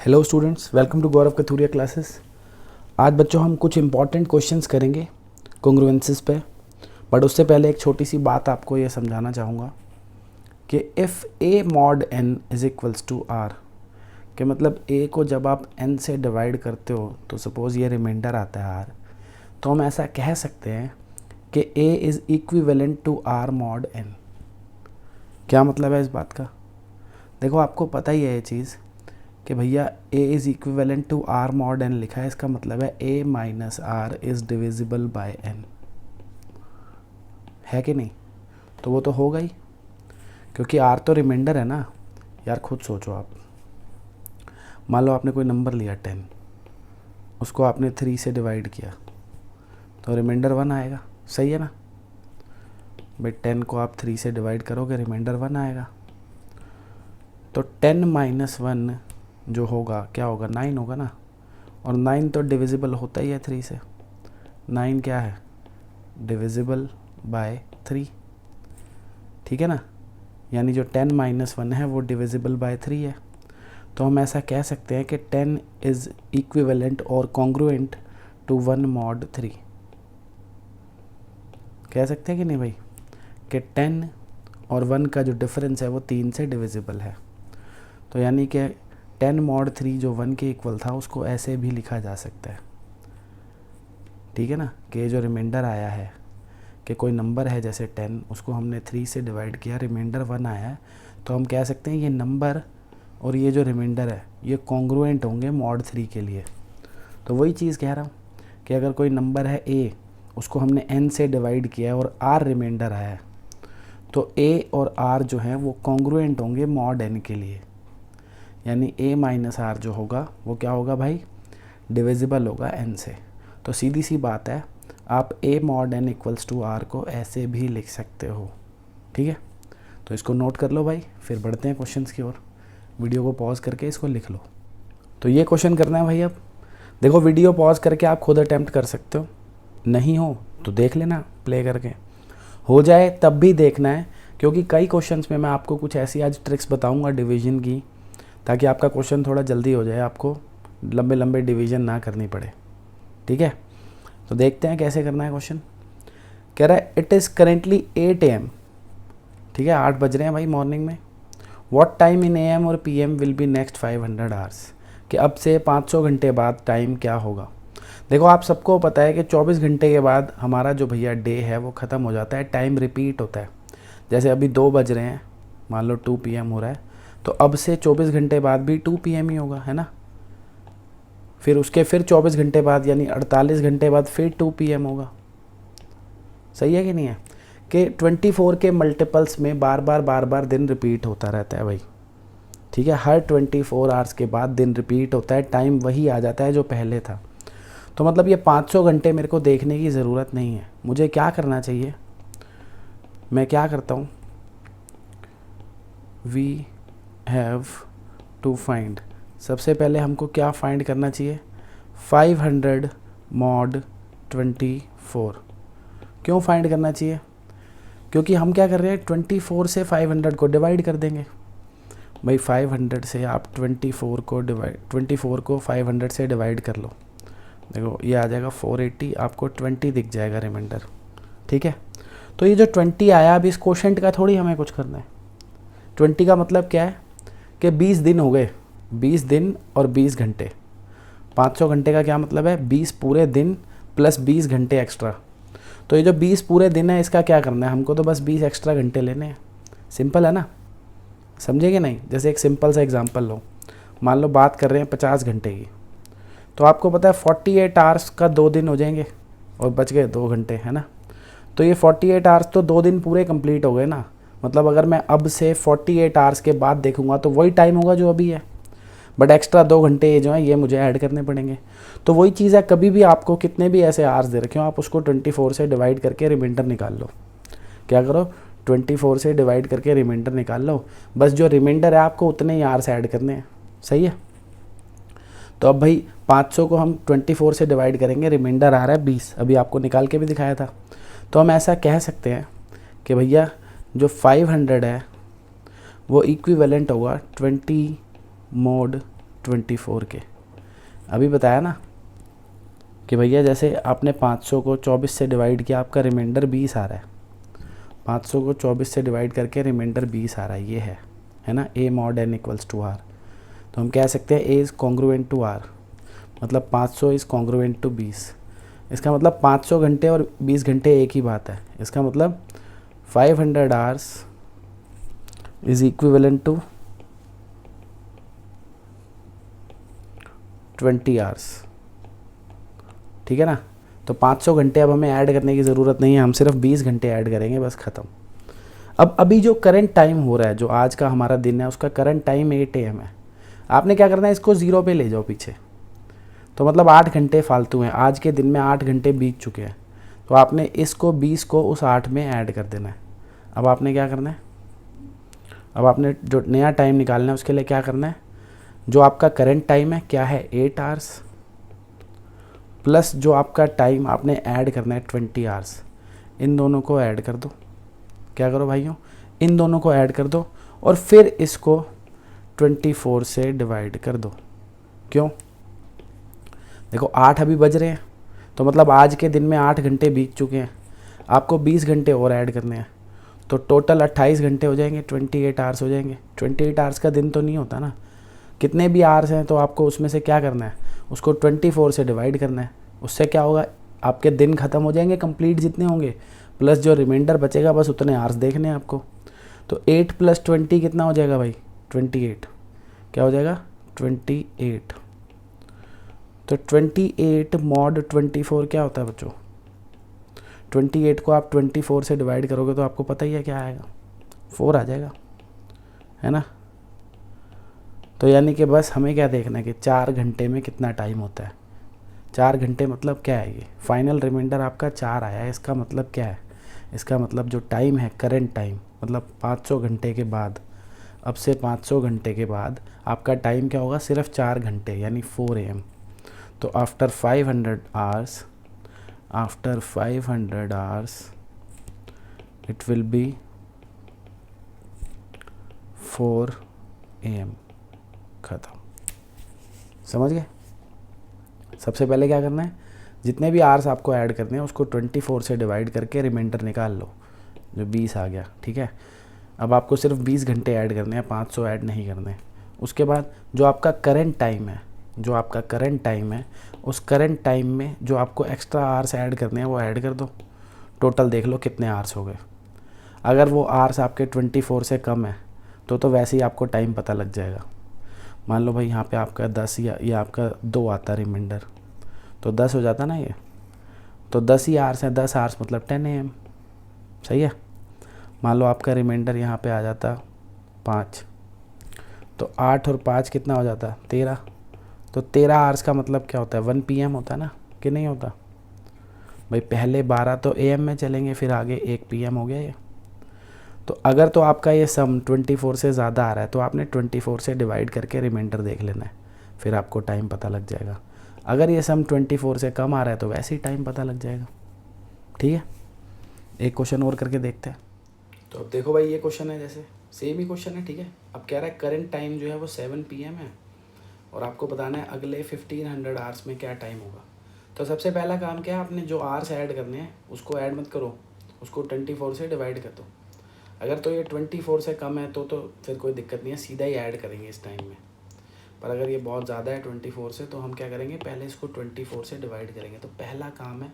Hello students, welcome to Gaurav Kathuria classes. आज बच्चों हम कुछ इंपॉर्टेंट क्वेश्चंस करेंगे कॉन्ग्रुएंसेस पे, बट उससे पहले एक छोटी सी बात आपको ये समझाना चाहूँगा कि if a mod n is equals to r, कि मतलब a को जब आप n से डिवाइड करते हो तो सपोज़ ये रिमाइंडर आता है r, तो हम ऐसा कह सकते हैं कि a is equivalent to r mod n। क्या मतलब है इस बात का? देखो, आपको पता ही है ये चीज़ कि भैया a is equivalent to r mod n लिखा है, इसका मतलब है a minus r is divisible by n, है कि नहीं? तो वो तो होगा ही, क्योंकि r तो रिमाइंडर है ना यार। खुद सोचो आप, मान लो आपने कोई नंबर लिया 10, उसको आपने 3 से डिवाइड किया तो रिमाइंडर 1 आएगा, सही है ना भाई? 10 को आप 3 से डिवाइड करोगे, रिमाइंडर 1 आएगा। तो 10 माइनस 1 जो होगा क्या होगा? 9 होगा ना। और 9 तो डिविजिबल होता ही है 3 से। 9 क्या है? डिविजिबल बाय 3, ठीक है ना। यानी जो 10 माइनस 1 है वो डिविजिबल बाय 3 है। तो हम ऐसा कह सकते हैं कि 10 इज़ इक्विवेलेंट और कॉन्ग्रुएंट टू 1 mod 3। कह सकते हैं कि नहीं भाई, कि 10 और 1 का जो डिफरेंस है वो 3 से डिविजिबल है। तो यानी कि 10 mod 3 जो 1 के इक्वल था उसको ऐसे भी लिखा जा सकता है, ठीक है ना। कि जो रिमाइंडर आया है कि कोई नंबर है जैसे 10, उसको हमने 3 से डिवाइड किया, रिमाइंडर 1 आया है, तो हम कह सकते हैं ये नंबर और ये जो रिमाइंडर है ये कॉन्ग्रुएंट होंगे mod 3 के लिए। तो वही चीज़ कह रहा हूँ कि अगर कोई नंबर है a, उसको हमने n से डिवाइड किया है और r रिमाइंडर आया है, तो a और r जो हैं वो कॉन्ग्रुएंट होंगे mod n के लिए। यानी a माइनस आर जो होगा वो क्या होगा भाई? डिविजिबल होगा n से। तो सीधी सी बात है, आप a mod n equals to r को ऐसे भी लिख सकते हो, ठीक है। तो इसको नोट कर लो भाई, फिर बढ़ते हैं क्वेश्चंस की ओर। वीडियो को पॉज करके इसको लिख लो। तो ये क्वेश्चन करना है भाई। अब देखो, वीडियो पॉज करके आप खुद अटैम्प्ट कर सकते हो, नहीं हो तो देख लेना प्ले करके, हो जाए तब भी देखना है, क्योंकि कई क्वेश्चंस में मैं आपको कुछ ऐसी आज ट्रिक्स बताऊंगा डिवीजन की, ताकि आपका क्वेश्चन थोड़ा जल्दी हो जाए, आपको लंबे लंबे डिवीजन ना करनी पड़े, ठीक है। तो देखते हैं कैसे करना है क्वेश्चन। कह रहा है इट इज़ करेंटली 8 AM, ठीक है, 8 बज रहे हैं भाई मॉर्निंग में। व्हाट टाइम इन AM और PM will be next 500 hours, कि अब से 500 घंटे बाद टाइम क्या होगा। देखो, आप सबको पता है कि 24 घंटे के बाद हमारा जो भैया डे है वो ख़त्म हो जाता है, टाइम रिपीट होता है। जैसे अभी 2 बज रहे हैं, मान लो 2 PM हो रहा है, तो अब से 24 घंटे बाद भी 2 PM ही होगा, है ना। फिर उसके फिर 24 घंटे बाद यानी 48 घंटे बाद फिर 2 PM होगा। सही है कि नहीं है? कि 24 के मल्टीपल्स में बार बार दिन रिपीट होता रहता है भाई, ठीक है। हर 24 आवर्स के बाद दिन रिपीट होता है, टाइम वही आ जाता है जो पहले था। तो मतलब ये 500 घंटे मेरे को देखने की ज़रूरत नहीं है। मुझे क्या करना चाहिए? मैं क्या करता हूँ, वी हैव टू फाइंड, सबसे पहले हमको क्या फाइंड करना चाहिए? 500 mod 24। क्यों फाइंड करना चाहिए? क्योंकि हम क्या कर रहे हैं, 24 से 500 को डिवाइड कर देंगे भाई। 500 से आप 24 को 500 से डिवाइड कर लो, देखो ये आ जाएगा 480, आपको 20 दिख जाएगा रिमाइंडर, ठीक है। तो ये जो 20 आया, अब इस क्वोशेंट का थोड़ी हमें कुछ करना है। 20 का मतलब क्या है कि 20 दिन हो गए, 20 दिन और 20 घंटे। 500 घंटे का क्या मतलब है? 20 पूरे दिन प्लस 20 घंटे एक्स्ट्रा। तो ये जो 20 पूरे दिन है इसका क्या करना है हमको? तो बस 20 एक्स्ट्रा घंटे लेने हैं। सिंपल है ना, समझेंगे नहीं? जैसे एक सिंपल सा एग्जांपल लो, मान लो बात कर रहे हैं 50 घंटे की, तो आपको पता है 48 आवर्स का 2 दिन हो जाएंगे और बच गए 2 घंटे, है ना। तो ये 48 आवर्स तो 2 दिन पूरे कंप्लीट हो गए ना। मतलब अगर मैं अब से 48 आवर्स के बाद देखूंगा तो वही टाइम होगा जो अभी है, बट एक्स्ट्रा 2 घंटे जो है ये मुझे ऐड करने पड़ेंगे। तो वही चीज़ है, कभी भी आपको कितने भी ऐसे आवर्स दे रखे हो, आप उसको 24 से डिवाइड करके रिमाइंडर निकाल लो। क्या करो? 24 से डिवाइड करके रिमाइंडर निकाल लो, बस जो रिमाइंडर है आपको उतने ही आवर्स ऐड करने हैं, सही है। तो अब भाई 500 को हम 24 से डिवाइड करेंगे, रिमाइंडर आ रहा है 20, अभी आपको निकाल के भी दिखाया था। तो हम ऐसा कह सकते हैं कि भैया जो 500 है वो इक्विवेलेंट होगा 20 mod 24 के। अभी बताया ना कि भैया जैसे आपने 500 को 24 से डिवाइड किया, आपका रिमाइंडर 20 आ रहा है। 500 को 24 से डिवाइड करके रिमाइंडर 20 आ रहा है, ये है ना, a mod n equals to R. तो हम कह सकते हैं a is congruent to r, मतलब 500 इज़ कॉन्ग्रुएंट टू 20। इसका मतलब 500 घंटे और 20 घंटे एक ही बात है। इसका मतलब 500 hours is equivalent to 20 hours, ठीक है ना। तो 500 घंटे अब हमें ऐड करने की ज़रूरत नहीं है, हम सिर्फ 20 घंटे ऐड करेंगे, बस ख़त्म। अब अभी जो करंट टाइम हो रहा है, जो आज का हमारा दिन है, उसका करंट टाइम 8 AM है। आपने क्या करना है, इसको 0 पे ले जाओ पीछे, तो मतलब 8 घंटे फालतू हैं। आज के दिन में 8 घंटे बीत चुके हैं, तो आपने इसको 20 को उस 8 में ऐड कर देना है। अब आपने क्या करना है, अब आपने जो नया टाइम निकालना है उसके लिए क्या करना है, जो आपका करंट टाइम है क्या है 8 आवर्स, प्लस जो आपका टाइम आपने ऐड करना है 20 आवर्स, इन दोनों को ऐड कर दो। क्या करो भाइयों, इन दोनों को ऐड कर दो और फिर इसको 24 से डिवाइड कर दो। क्यों, देखो 8 अभी बज रहे हैं, तो मतलब आज के दिन में 8 घंटे बीत चुके हैं, आपको 20 घंटे और ऐड करने हैं, तो टोटल 28 घंटे हो जाएंगे, 28 आवर्स हो जाएंगे। 28 आवर्स का दिन तो नहीं होता ना, कितने भी आवर्स हैं तो आपको उसमें से क्या करना है, उसको 24 से डिवाइड करना है। उससे क्या होगा, आपके दिन ख़त्म हो जाएंगे कंप्लीट जितने होंगे, प्लस जो रिमाइंडर बचेगा बस उतने आवर्स देखने हैं आपको। तो 8 + 20 कितना हो जाएगा भाई, 28। क्या हो जाएगा, 28। तो 28 mod 24 क्या होता है बच्चों, 28 को आप 24 से डिवाइड करोगे तो आपको पता ही है क्या आएगा, 4 आ जाएगा, है ना। तो यानी कि बस हमें क्या देखना है कि 4 घंटे में कितना टाइम होता है। 4 घंटे मतलब क्या है, ये फाइनल रिमाइंडर आपका 4 आया है। इसका मतलब क्या है, इसका मतलब जो टाइम है करंट टाइम, मतलब 500 घंटे के बाद, अब से 500 घंटे के बाद आपका टाइम क्या होगा, सिर्फ 4 घंटे यानी 4 AM। तो after 500 hours, after 500 hours it will B 4 AM, ख़त्म। समझ गए। सबसे पहले क्या करना है, जितने भी आवर्स आपको ऐड करने हैं उसको 24 से डिवाइड करके रिमाइंडर निकाल लो, जो 20 आ गया, ठीक है। अब आपको सिर्फ 20 घंटे ऐड करने हैं, 500 ऐड नहीं करने। उसके बाद जो आपका करंट टाइम है, जो आपका करंट टाइम है, उस करंट टाइम में जो आपको एक्स्ट्रा आवर्स ऐड करने हैं वो ऐड कर दो। टोटल देख लो कितने आवर्स हो गए। अगर वो आवर्स आपके 24 से कम है तो वैसे ही आपको टाइम पता लग जाएगा। मान लो भाई यहाँ पे आपका 10 या ये आपका 2 आता रिमाइंडर, तो 10 हो जाता ना ये, तो 10 ही आवर्स हैं, 10 आवर्स मतलब 10 AM, सही है। मान लो आपका रिमाइंडर यहाँ पे आ जाता 5, तो 8 और 5 कितना हो जाता, 13। तो 13 आवर्स का मतलब क्या होता है, 1 PM होता है ना, कि नहीं होता भाई। पहले 12 तो AM में चलेंगे, फिर आगे 1 PM हो गया ये। तो अगर तो आपका ये सम 24 से ज़्यादा आ रहा है तो आपने 24 से डिवाइड करके रिमाइंडर देख लेना है, फिर आपको टाइम पता लग जाएगा। अगर ये सम 24 से कम आ रहा है तो वैसे ही टाइम पता लग जाएगा, ठीक है। एक क्वेश्चन और करके देखते हैं। तो अब देखो भाई, ये क्वेश्चन है जैसे सेम ही क्वेश्चन है, ठीक है। अब कह रहा है करंट टाइम जो है वो 7 PM है और आपको बताना है अगले 1500 आवर्स में क्या टाइम होगा। तो सबसे पहला काम क्या है, आपने जो आवर्स ऐड करने हैं उसको ऐड मत करो, उसको 24 से डिवाइड कर दो। अगर तो ये 24 से कम है तो फिर कोई दिक्कत नहीं है, सीधा ही ऐड करेंगे इस टाइम में। पर अगर ये बहुत ज़्यादा है 24 से, तो हम क्या करेंगे, पहले इसको 24 से डिवाइड करेंगे। तो पहला काम है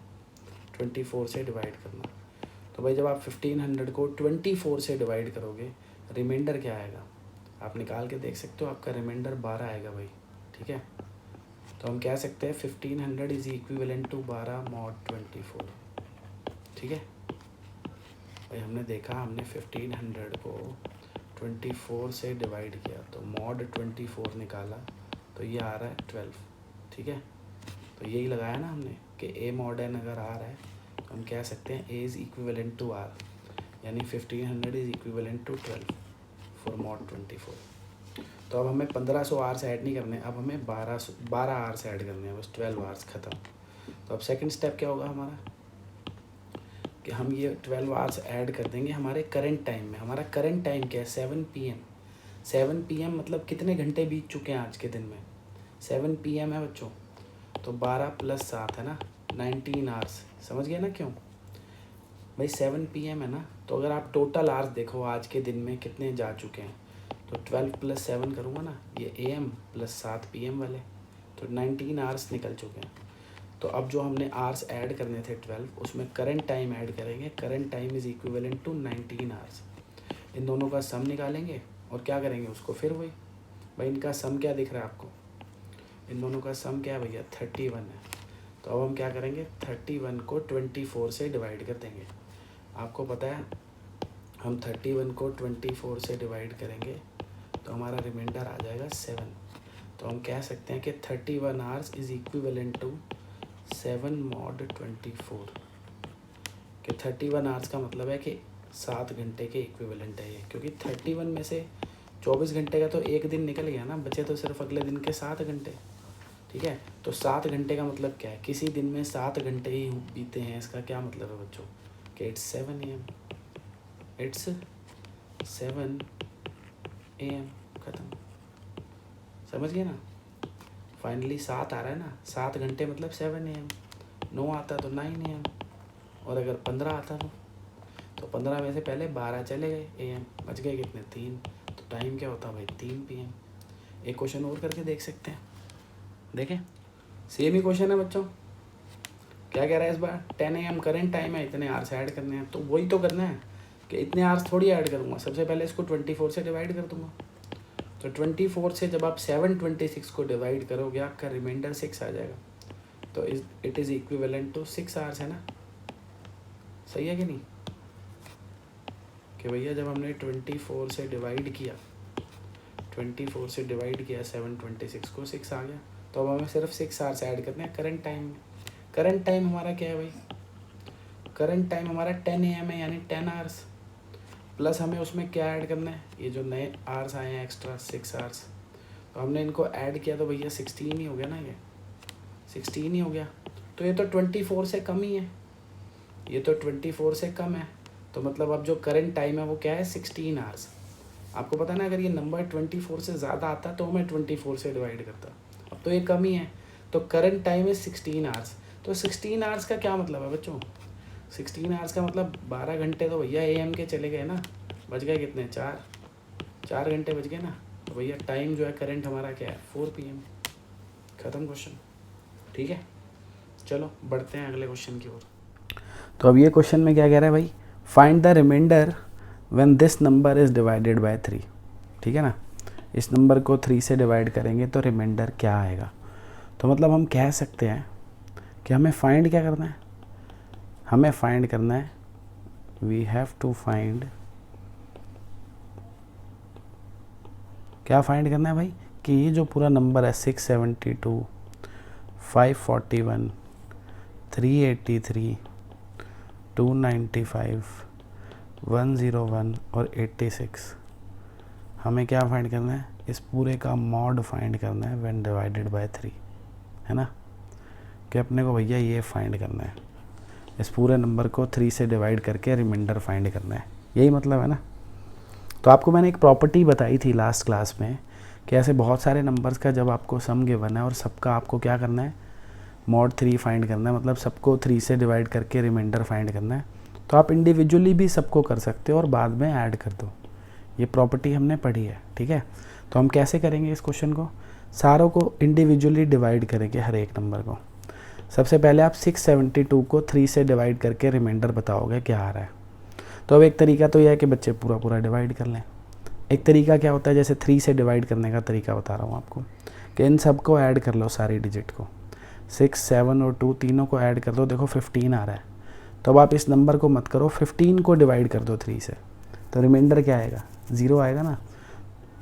24 से डिवाइड करना। तो भाई जब आप 1500 को 24 से डिवाइड करोगे, रिमाइंडर क्या आएगा आप निकाल के देख सकते हो, आपका रिमाइंडर 12 आएगा भाई, ठीक है। तो हम कह सकते हैं 1500 इज़ इक्विवेलेंट टू 12 mod 24, ठीक है भाई। हमने देखा, हमने 1500 को 24 से डिवाइड किया तो mod 24 निकाला, तो ये आ रहा है 12, ठीक है। तो यही लगाया ना हमने कि a mod n अगर आ रहा है तो हम कह सकते हैं a is equivalent to r, यानी 1500 is equivalent to 12 for mod 24। तो अब हमें 1500 आवर्स ऐड नहीं करने, अब हमें 12 आवर्स ऐड करने हैं, बस 12 आवर्स ख़त्म। तो अब सेकंड स्टेप क्या होगा हमारा, कि हम ये 12 आवर्स ऐड कर देंगे हमारे करंट टाइम में। हमारा करंट टाइम क्या है, 7 PM। 7 PM मतलब कितने घंटे बीत चुके हैं आज के दिन में, 7 PM है बच्चों, तो 12 + 7 है ना 19 आवर्स। समझ गए ना क्यों भाई? 7 PM है ना, तो अगर आप टोटल आवर्स देखो आज के दिन में कितने जा चुके हैं, तो 12 + 7 करूँगा ना, ये AM + 7 PM वाले, तो 19 आवर्स निकल चुके हैं। तो अब जो हमने आवर्स ऐड करने थे 12, उसमें करंट टाइम ऐड करेंगे। Current time is equivalent to 19 hours. इन दोनों का सम निकालेंगे और क्या करेंगे उसको, फिर वही भाई इनका सम क्या दिख रहा है आपको, इन दोनों का सम क्या है भैया 31 है। तो अब हम क्या करेंगे, 31 को 24 से डिवाइड कर देंगे। आपको पता है हम 31 को 24 से डिवाइड करेंगे तो हमारा रिमाइंडर आ जाएगा 7। तो हम कह सकते हैं कि 31 hours is equivalent to 7 mod 24, कि 31 आवर्स का मतलब है कि 7 घंटे के इक्विवेलेंट है ये, क्योंकि 31 में से 24 घंटे का तो एक दिन निकल गया ना, बचे तो सिर्फ अगले दिन के 7 घंटे। ठीक है, तो 7 घंटे का मतलब क्या है, किसी दिन में 7 घंटे ही बीते हैं, इसका क्या मतलब है बच्चों कि इट्स 7 AM, इट्स 7 AM, ख़त्म। समझ गए ना, फाइनली 7 आ रहा है ना, 7 घंटे मतलब 7 AM, 9 आता तो 9 AM, और अगर 15 आता तो 15 में से पहले 12 चले गए AM, बच गए कितने 3, तो टाइम क्या होता भाई 3 PM। एक क्वेश्चन और करके देख सकते हैं, देखें सेम ही क्वेश्चन है बच्चों। क्या कह रहा है इस बार, 10 AM करेंट टाइम है, इतने आवर्स ऐड करने हैं, तो वही तो करना है कि इतने आवर्स थोड़ी ऐड करूँगा, सबसे पहले इसको 24 से डिवाइड कर दूँगा। तो 24 से जब आप 726 को डिवाइड करोगे आपका रिमाइंडर 6 आ जाएगा, तो it is equivalent to 6 hours, है ना। सही है कि नहीं, कि भैया जब हमने 24 से डिवाइड किया 726 को 6 आ गया, तो अब हमें सिर्फ 6 आवर्स ऐड करने हैं करंट टाइम में। करंट टाइम हमारा क्या है भाई, करंट टाइम हमारा 10 AM है, यानी 10 आवर्स, प्लस हमें उसमें क्या ऐड करना है, ये जो नए आवर्स आए हैं एक्स्ट्रा 6 आवर्स, तो हमने इनको ऐड किया तो भैया 16 ही हो गया ना, ये 16 ही हो गया। तो ये तो 24 से कम ही है, ये तो 24 से कम है, तो मतलब अब जो करंट टाइम है वो क्या है 16 आवर्स। आपको पता है ना, अगर ये नंबर 24 से ज़्यादा आता तो मैं 24 से डिवाइड करता, अब तो ये कम ही है, तो करंट टाइम है 16 आवर्स। तो 16 आवर्स का क्या मतलब है बच्चों, 16 आवर्स का मतलब 12 घंटे तो भैया AM के चले गए ना, बच गए कितने 4 घंटे बच गए ना, तो भैया टाइम जो है करंट हमारा क्या है 4 PM। ख़त्म क्वेश्चन, ठीक है। चलो बढ़ते हैं अगले क्वेश्चन की ओर। तो अब ये क्वेश्चन में क्या कह रहा है भाई, find the remainder when this number is divided by 3। ठीक है ना, इस नंबर को 3 से डिवाइड करेंगे तो रिमाइंडर क्या आएगा। तो मतलब हम कह सकते हैं कि हमें फाइंड क्या करना है, हमें फाइंड करना है, वी हैव टू फाइंड, क्या फाइंड करना है भाई, कि ये जो पूरा नंबर है 672, 541, 383, 295, 101 और 86, हमें क्या फाइंड करना है, इस पूरे का मॉड फाइंड करना है व्हेन डिवाइडेड बाय 3, है ना, कि अपने को भैया ये फाइंड करना है, इस पूरे नंबर को 3 से डिवाइड करके रिमाइंडर फाइंड करना है, यही मतलब है ना। तो आपको मैंने एक प्रॉपर्टी बताई थी लास्ट क्लास में कि ऐसे बहुत सारे नंबर्स का जब आपको सम गिवन है और सबका आपको क्या करना है मॉड 3 फाइंड करना है, मतलब सबको 3 से डिवाइड करके रिमाइंडर फाइंड करना है, तो आप इंडिविजुअली भी सबको कर सकते हो और बाद में ऐड कर दो, ये प्रॉपर्टी हमने पढ़ी है। ठीक है, तो हम कैसे करेंगे इस क्वेश्चन को, सारों को इंडिविजुअली डिवाइड करेंगे हर एक नंबर को। सबसे पहले आप 672 को 3 से डिवाइड करके रिमाइंडर बताओगे क्या आ रहा है। तो अब एक तरीका तो यह है कि बच्चे पूरा पूरा डिवाइड कर लें, एक तरीका क्या होता है, जैसे 3 से डिवाइड करने का तरीका बता रहा हूँ आपको, कि इन सब को ऐड कर लो, सारी डिजिट को, 6, 7 और 2 तीनों को ऐड कर दो, देखो 15 आ रहा है। तो अब आप इस नंबर को मत करो, 15 को डिवाइड कर दो 3 से, तो रिमाइंडर क्या आएगा 0 आएगा ना।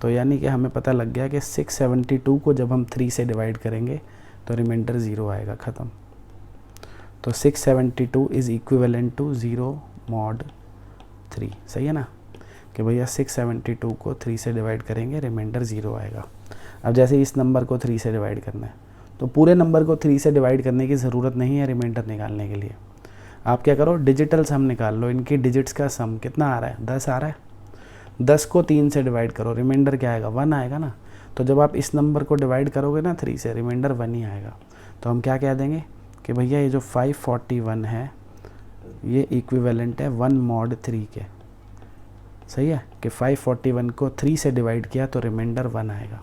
तो यानी कि हमें पता लग गया कि 672 को जब हम 3 से डिवाइड करेंगे तो रिमाइंडर 0 आएगा, ख़त्म। तो 672 इज़ इक्विवेलेंट टू 0 mod 3, सही है ना, कि भैया 672 को 3 से डिवाइड करेंगे रिमाइंडर 0 आएगा। अब जैसे इस नंबर को 3 से डिवाइड करना है तो पूरे नंबर को 3 से डिवाइड करने की ज़रूरत नहीं है रिमाइंडर निकालने के लिए। आप क्या करो, डिजिटल सम निकाल लो, इनकी डिजिट्स का सम कितना आ रहा है 10 आ रहा है, 10 को 3 से डिवाइड करो, रिमाइंडर क्या आएगा 1 आएगा ना। तो जब आप इस नंबर को डिवाइड करोगे ना 3 से, रिमाइंडर 1 ही आएगा। तो हम क्या कह देंगे कि भैया ये जो 541 है ये इक्विवेलेंट है 1 mod 3 के। सही है कि 541 को 3 से डिवाइड किया तो रिमाइंडर 1 आएगा।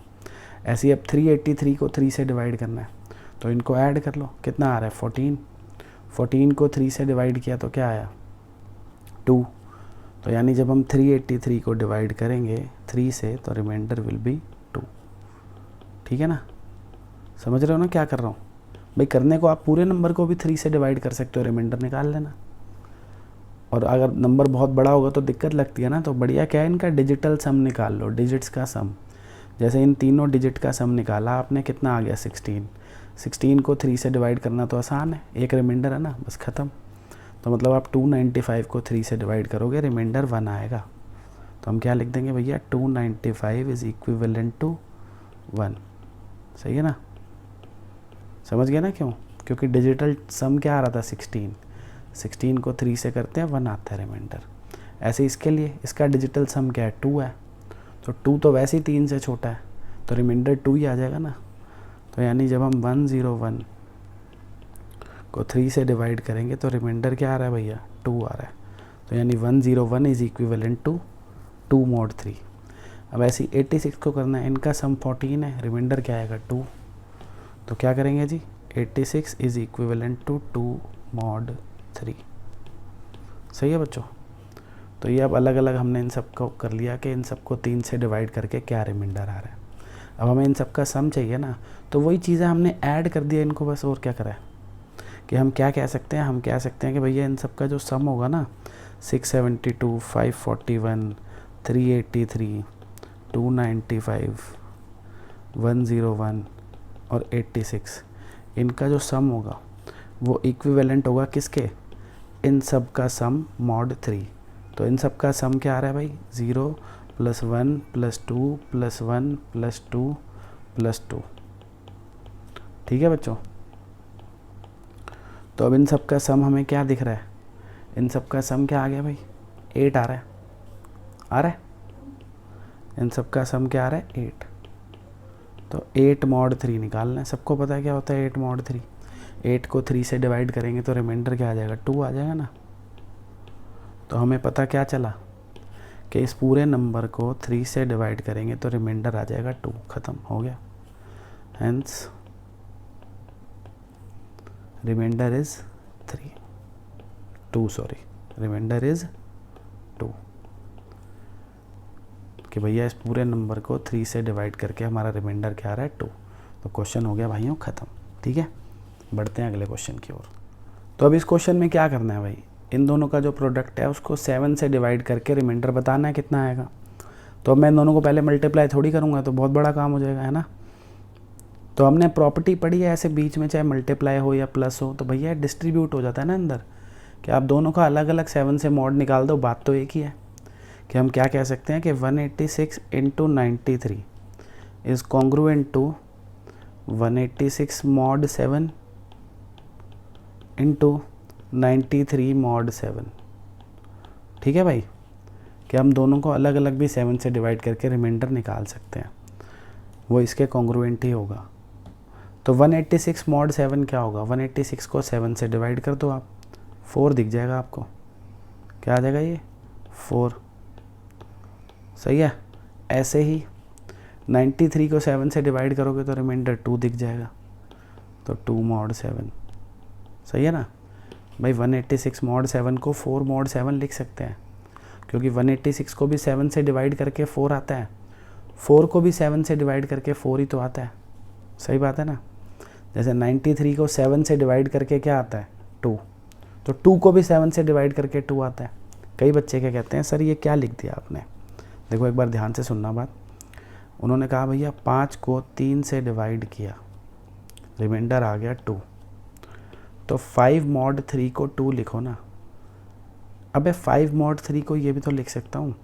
ऐसे ही अब 383 को 3 से डिवाइड करना है, तो इनको ऐड कर लो, कितना आ रहा है 14। 14 को 3 से डिवाइड किया तो क्या आया 2। तो यानी जब हम 383 को डिवाइड करेंगे 3 से तो रिमाइंडर विल बी 2। ठीक है ना, समझ रहे हो ना क्या कर रहा हूँ भाई। करने को आप पूरे नंबर को भी 3 से डिवाइड कर सकते हो, रिमाइंडर निकाल लेना। और अगर नंबर बहुत बड़ा होगा तो दिक्कत लगती है ना, तो बढ़िया क्या है इनका डिजिटल सम निकाल लो, डिजिट्स का सम। जैसे इन तीनों डिजिट का सम निकाला आपने, कितना आ गया 16। 16 को 3 से डिवाइड करना तो आसान है, एक रिमाइंडर है ना, बस ख़त्म। तो मतलब आप 295 को 3 से डिवाइड करोगे, रिमाइंडर 1 आएगा। तो हम क्या लिख देंगे भैया 295 इज़ इक्विवेलेंट टू 1। सही है ना, समझ गया ना क्यों? क्योंकि डिजिटल सम क्या आ रहा था 16। 16 को 3 से करते हैं 1 आता है रिमाइंडर। ऐसे इसके लिए इसका डिजिटल सम क्या है 2 है, तो 2 तो वैसे ही 3 से छोटा है, तो रिमाइंडर 2 ही आ जाएगा ना। तो यानी जब हम 101 को 3 से डिवाइड करेंगे तो रिमाइंडर क्या आ रहा है भैया 2 आ रहा है। तो यानी 101 इज़ इक्विवेलेंट टू 2 mod 3। अब ऐसे 86 को करना है, इनका सम 14 है, रिमाइंडर क्या आएगा 2। तो क्या करेंगे जी 86 इज़ इक्विवेलेंट टू 2 mod 3। सही है बच्चों। तो ये अब अलग अलग हमने इन सब को कर लिया कि इन सबको 3 से डिवाइड करके क्या रिमाइंडर आ रहा है। अब हमें इन सब का सम चाहिए ना, तो वही चीज़ें हमने ऐड कर दिया इनको, बस और क्या करा है कि हम क्या कह सकते हैं, हम कह सकते हैं कि भैया इन सब का जो सम होगा ना 672, 541, 383, 295, 101 और 86, इनका जो सम होगा वो इक्विवेलेंट होगा किसके, इन सब का सम mod 3। तो इन सब का सम क्या आ रहा है भाई 0 + 1 + 2 + 1 + 2 + 2। ठीक है बच्चों। तो अब इन सब का सम हमें क्या दिख रहा है, इन सब का सम क्या आ गया भाई 8 आ रहा है, आ रहा है। इन सब का सम क्या आ रहा है 8। तो 8 mod 3 निकालना है, सबको पता है क्या होता है 8 mod 3। 8 को 3 से डिवाइड करेंगे तो रिमाइंडर क्या आ जाएगा 2 आ जाएगा ना। तो हमें पता क्या चला कि इस पूरे नंबर को 3 से डिवाइड करेंगे तो रिमाइंडर आ जाएगा 2, ख़त्म हो गया। Hence remainder is 2 remainder is 2। कि भैया इस पूरे नंबर को 3 से डिवाइड करके हमारा रिमाइंडर क्या आ रहा है 2। तो क्वेश्चन हो गया भाइयों ख़त्म। ठीक है, बढ़ते हैं अगले क्वेश्चन की ओर। तो अब इस क्वेश्चन में क्या करना है भाई, इन दोनों का जो प्रोडक्ट है उसको 7 से डिवाइड करके रिमाइंडर बताना है कितना आएगा। तो अब मैं इन दोनों को पहले मल्टीप्लाई थोड़ी करूँगा, तो बहुत बड़ा काम हो जाएगा, है ना। तो हमने प्रॉपर्टी पढ़ी है ऐसे बीच में, चाहे मल्टीप्लाई हो या प्लस हो, तो भैया डिस्ट्रीब्यूट हो जाता है ना अंदर, कि आप दोनों का अलग अलग 7 से मॉड निकाल दो, बात तो एक ही है। कि हम क्या कह सकते हैं कि 186 × 93 is congruent to 186 mod 7 × 93 mod 7। ठीक है भाई, कि हम दोनों को अलग अलग भी 7 से डिवाइड करके रिमाइंडर निकाल सकते हैं, वो इसके कॉन्ग्रुएंट ही होगा। तो 186 mod 7 क्या होगा, 186 को 7 से डिवाइड कर दो आप, 4 दिख जाएगा आपको, क्या आ जाएगा ये 4। सही है। ऐसे ही 93 को 7 से डिवाइड करोगे तो रिमाइंडर 2 दिख जाएगा, तो 2 mod 7। सही है ना भाई। 186 mod 7 को 4 mod 7 लिख सकते हैं, क्योंकि 186 को भी 7 से डिवाइड करके 4 आता है, 4 को भी 7 से डिवाइड करके 4 ही तो आता है। सही बात है ना। जैसे 93 को 7 से डिवाइड करके क्या आता है 2, तो 2 को भी 7 से डिवाइड करके 2 आता है। कई बच्चे क्या कहते हैं सर ये क्या लिख दिया आपने। देखो एक बार ध्यान से सुनना बात। उन्होंने कहा भैया 5 को 3 से डिवाइड किया, रिमाइंडर आ गया 2, तो 5 mod 3 को 2 लिखो ना। अबे 5 mod 3 को ये भी तो लिख सकता हूँ,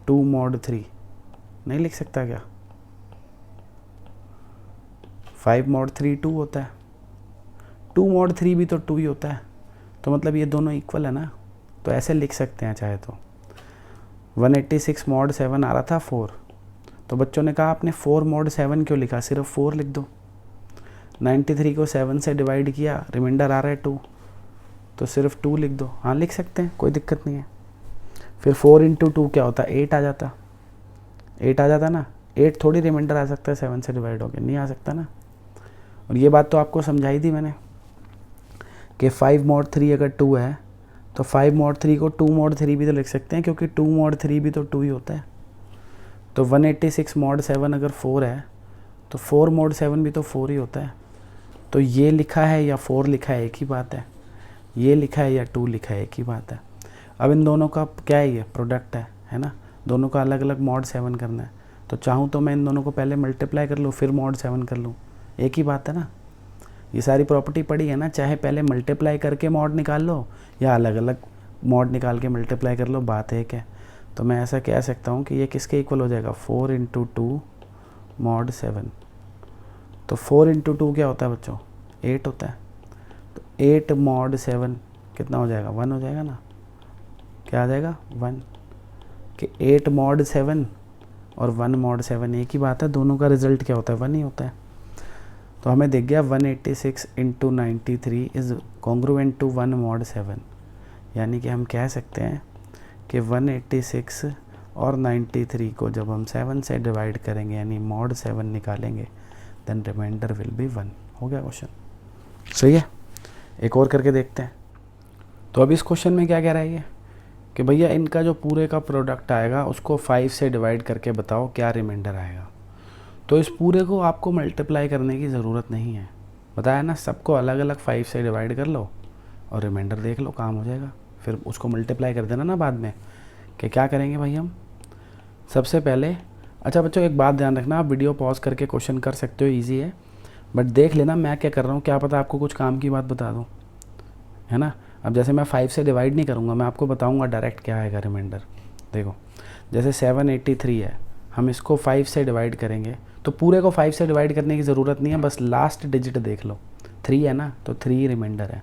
2 mod 3 नहीं लिख सकता क्या। 5 mod 3 2 होता है, 2 mod 3 भी तो 2 ही होता है, तो मतलब ये दोनों इक्वल है ना। तो ऐसे लिख सकते हैं चाहे तो। 186 mod 7 आ रहा था 4, तो बच्चों ने कहा आपने 4 mod 7 क्यों लिखा, सिर्फ 4 लिख दो। 93 को 7 से डिवाइड किया, रिमाइंडर आ रहा है 2, तो सिर्फ 2 लिख दो। हाँ लिख सकते हैं, कोई दिक्कत नहीं है। फिर 4 × 2 क्या होता, 8 आ जाता, 8 आ जाता ना। 8 थोड़ी रिमाइंडर आ सकता है 7 से डिवाइड होकर, नहीं आ सकता ना। और ये बात तो आपको समझाई थी मैंने कि 5 mod 3 अगर 2 है तो 5 mod 3 को 2 mod 3 भी तो लिख सकते हैं, क्योंकि 2 mod 3 भी तो 2 ही होता है। तो 186 mod 7 अगर 4 है तो 4 mod 7 भी तो 4 ही होता है। तो ये लिखा है या 4 लिखा है एक ही बात है, ये लिखा है या 2 लिखा है एक ही बात है। अब इन दोनों का क्या है, ये प्रोडक्ट है ना, दोनों का अलग अलग mod 7 करना है। तो चाहूँ तो मैं इन दोनों को पहले मल्टीप्लाई कर लूँ फिर mod 7 कर लूँ, एक ही बात है ना। ये सारी प्रॉपर्टी पड़ी है ना, चाहे पहले मल्टीप्लाई करके mod निकाल लो या अलग अलग mod निकाल के मल्टीप्लाई कर लो, बात एक है। तो मैं ऐसा कह सकता हूँ कि ये किसके इक्वल हो जाएगा, 4 × 2 mod 7। तो 4 × 2 क्या होता है बच्चों, 8 होता है। तो 8 mod 7 कितना हो जाएगा, 1 हो जाएगा ना। क्या आ जाएगा, 1। कि 8 mod 7 और 1 mod 7 एक ही बात है, दोनों का रिजल्ट क्या होता है, 1 ही होता है। तो हमें दिख गया 186 × 93 इज़ कॉन्ग्रुएंट टू 1 mod 7। यानी कि हम कह सकते हैं कि 186 और 93 को जब हम 7 से डिवाइड करेंगे यानी mod 7 निकालेंगे, देन रिमाइंडर विल बी 1। हो गया क्वेश्चन, सही है। एक और करके देखते हैं। तो अब इस क्वेश्चन में क्या कह रहा है ये कि भैया इनका जो पूरे का प्रोडक्ट आएगा उसको 5 से डिवाइड करके बताओ क्या रिमाइंडर आएगा। तो इस पूरे को आपको मल्टीप्लाई करने की ज़रूरत नहीं है, बताया ना, सबको अलग अलग 5 से डिवाइड कर लो और रिमाइंडर देख लो, काम हो जाएगा। फिर उसको मल्टीप्लाई कर देना ना बाद में। कि क्या करेंगे भाई हम सबसे पहले, अच्छा बच्चों एक बात ध्यान रखना, आप वीडियो पॉज करके क्वेश्चन कर सकते हो, ईजी है, बट देख लेना मैं क्या कर रहा हूँ, क्या पता आपको कुछ काम की बात बता दूँ, है ना। अब जैसे मैं 5 से डिवाइड नहीं करूँगा, मैं आपको बताऊँगा डायरेक्ट क्या आएगा रिमाइंडर। देखो जैसे 783 है, हम इसको 5 से डिवाइड करेंगे तो पूरे को 5 से डिवाइड करने की ज़रूरत नहीं है, बस लास्ट डिजिट देख लो, 3 है ना, तो 3 रिमाइंडर है।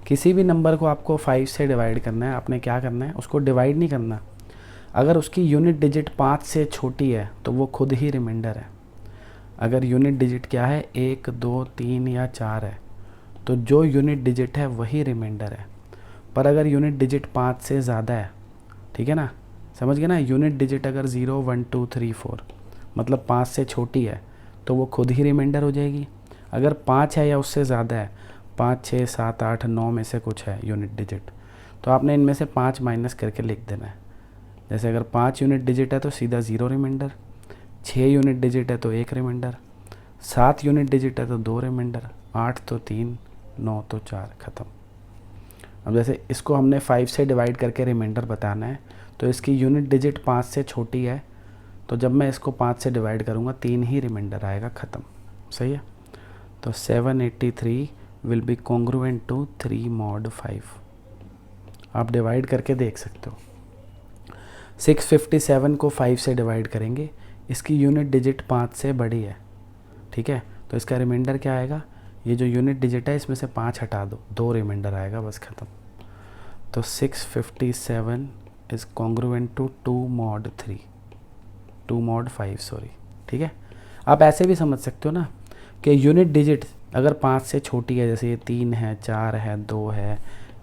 किसी भी नंबर को आपको 5 से डिवाइड करना है, आपने क्या करना है, उसको डिवाइड नहीं करना, अगर उसकी यूनिट डिजिट 5 से छोटी है तो वो खुद ही रिमाइंडर है। अगर यूनिट डिजिट क्या है, 1 2 3 या 4 है तो जो यूनिट डिजिट है वही रिमाइंडर है। पर अगर यूनिट डिजिट 5 से ज़्यादा है, ठीक है ना, समझ गए ना, यूनिट डिजिट अगर 0 1 2 3 4 मतलब 5 से छोटी है तो वो खुद ही रिमाइंडर हो जाएगी। अगर 5 है या उससे ज़्यादा है, 5 6 7 8 9 में से कुछ है यूनिट डिजिट, तो आपने इनमें से 5 माइनस करके लिख देना है। जैसे अगर 5 यूनिट डिजिट है तो सीधा 0 रिमाइंडर, 6 यूनिट डिजिट है तो 1 रिमाइंडर, 7 यूनिट डिजिट है तो 2 रिमाइंडर, 8 तो 3, 9 तो 4, ख़त्म। अब जैसे इसको हमने 5 से डिवाइड करके रिमाइंडर बताना है, तो इसकी यूनिट डिजिट 5 से छोटी है, तो जब मैं इसको 5 से डिवाइड करूँगा 3 ही रिमाइंडर आएगा, ख़त्म, सही है। तो 783 will be congruent to 3 mod 5। आप डिवाइड करके देख सकते हो। 657 को 5 से डिवाइड करेंगे, इसकी यूनिट डिजिट 5 से बड़ी है, ठीक है, तो इसका रिमाइंडर क्या आएगा, ये जो यूनिट डिजिट है इसमें से 5 हटा दो, 2 रिमाइंडर आएगा, बस ख़त्म। तो 657 is congruent to 2 mod 3, 2 mod 5 sorry, ठीक है। आप ऐसे भी समझ सकते हो ना कि यूनिट डिजिट अगर 5 से छोटी है, जैसे ये 3 है 4 है 2 है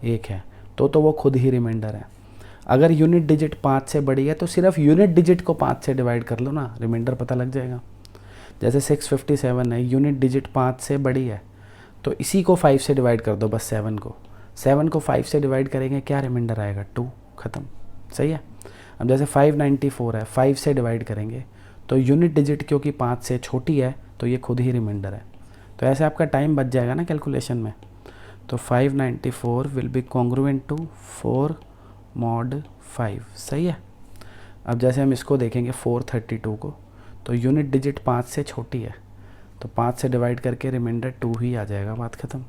1 है, तो वो खुद ही रिमाइंडर है। अगर यूनिट डिजिट 5 से बड़ी है तो सिर्फ यूनिट डिजिट को 5 से डिवाइड कर लो ना, रिमाइंडर पता लग जाएगा। जैसे 657 है, यूनिट डिजिट 5 से बड़ी है तो इसी को 5 से डिवाइड कर दो, बस 7 को 5 से डिवाइड करेंगे, क्या रिमाइंडर आएगा, 2, ख़त्म, सही है। अब जैसे 594 है, 5 से डिवाइड करेंगे तो यूनिट डिजिट क्योंकि 5 से छोटी है तो ये खुद ही रिमाइंडर है। तो ऐसे आपका टाइम बच जाएगा ना कैलकुलेशन में। तो 594 will be congruent to 4 mod 5, सही है। अब जैसे हम इसको देखेंगे 432 को, तो यूनिट डिजिट 5 से छोटी है तो 5 से डिवाइड करके रिमाइंडर 2 ही आ जाएगा, बात ख़त्म।